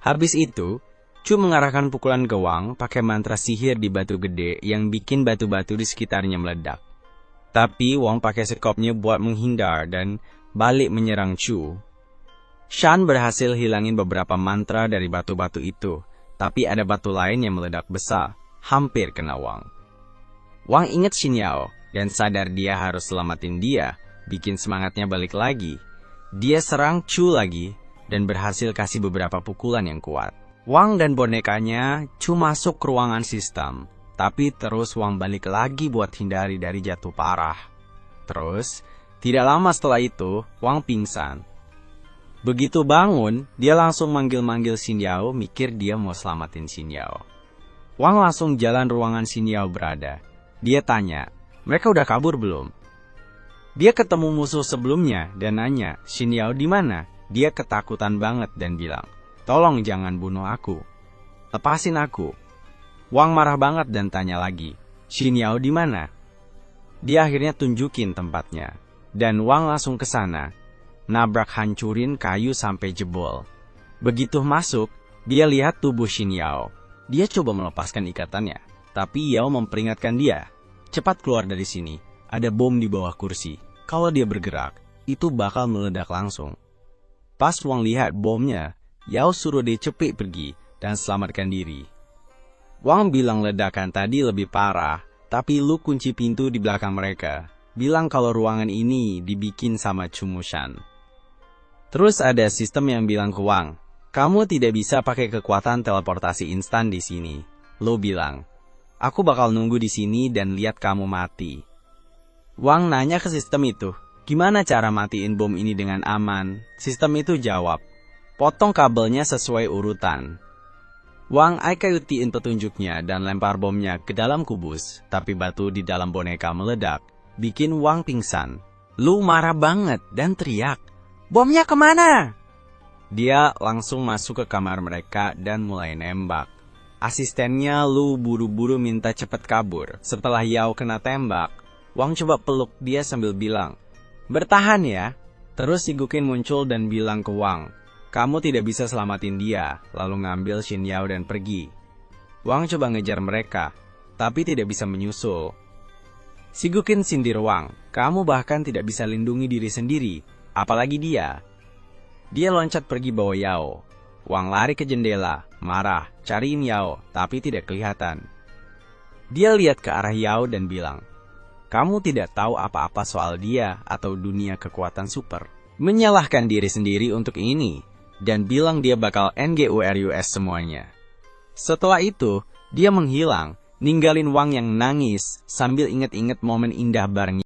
Habis itu, Chu mengarahkan pukulan ke Wang pakai mantra sihir di batu gede yang bikin batu-batu di sekitarnya meledak. Tapi Wang pakai sekopnya buat menghindar dan balik menyerang Chu. Shan berhasil hilangin beberapa mantra dari batu-batu itu, tapi ada batu lain yang meledak besar, hampir kena Wang. Wang ingat Xin Yao dan sadar dia harus selamatin dia, bikin semangatnya balik lagi. Dia serang Chu lagi dan berhasil kasih beberapa pukulan yang kuat. Wang dan bonekanya Chu masuk ke ruangan sistem, tapi terus Wang balik lagi buat hindari dari jatuh parah. Terus, tidak lama setelah itu, Wang pingsan. Begitu bangun, dia langsung manggil-manggil Xin Yao, mikir dia mau selamatin Xin Yao. Wang langsung jalan ruangan Xin Yao berada. Dia tanya, mereka udah kabur belum? Dia ketemu musuh sebelumnya dan nanya, Xin Yao di mana? Dia ketakutan banget dan bilang, tolong jangan bunuh aku. Lepasin aku. Wang marah banget dan tanya lagi, Xin Yao di mana? Dia akhirnya tunjukin tempatnya. Dan Wang langsung ke sana. Nabrak hancurin kayu sampai jebol. Begitu masuk, dia lihat tubuh Xin Yao. Dia coba melepaskan ikatannya, tapi Yao memperingatkan dia, cepat keluar dari sini. Ada bom di bawah kursi. Kalau dia bergerak, itu bakal meledak langsung. Pas Wang lihat bomnya, Yao suruh dia cepet pergi dan selamatkan diri. Wang bilang ledakan tadi lebih parah, tapi lu kunci pintu di belakang mereka. Bilang kalau ruangan ini dibikin sama Chu Mushan. Terus ada sistem yang bilang ke Wang, kamu tidak bisa pakai kekuatan teleportasi instan di sini. Lu bilang, aku bakal nunggu di sini dan lihat kamu mati. Wang nanya ke sistem itu, gimana cara matiin bom ini dengan aman? Sistem itu jawab, potong kabelnya sesuai urutan. Wang ikutin petunjuknya dan lempar bomnya ke dalam kubus, tapi batu di dalam boneka meledak, bikin Wang pingsan. Lu marah banget dan teriak, bomnya kemana? Dia langsung masuk ke kamar mereka dan mulai nembak. Asistennya Lu buru-buru minta cepat kabur. Setelah Yao kena tembak, Wang coba peluk dia sambil bilang, bertahan ya. Terus si Guqin muncul dan bilang ke Wang, kamu tidak bisa selamatin dia, lalu ngambil Xin Yao dan pergi. Wang coba ngejar mereka, tapi tidak bisa menyusul. Si Guqin sindir Wang, kamu bahkan tidak bisa lindungi diri sendiri, apalagi dia. Dia loncat pergi bawa Yao. Wang lari ke jendela, marah, cariin Yao, tapi tidak kelihatan. Dia lihat ke arah Yao dan bilang, kamu tidak tahu apa-apa soal dia atau dunia kekuatan super. Menyalahkan diri sendiri untuk ini, dan bilang dia bakal NGURUS semuanya. Setelah itu, dia menghilang, ninggalin Wang yang nangis sambil inget-inget momen indah bareng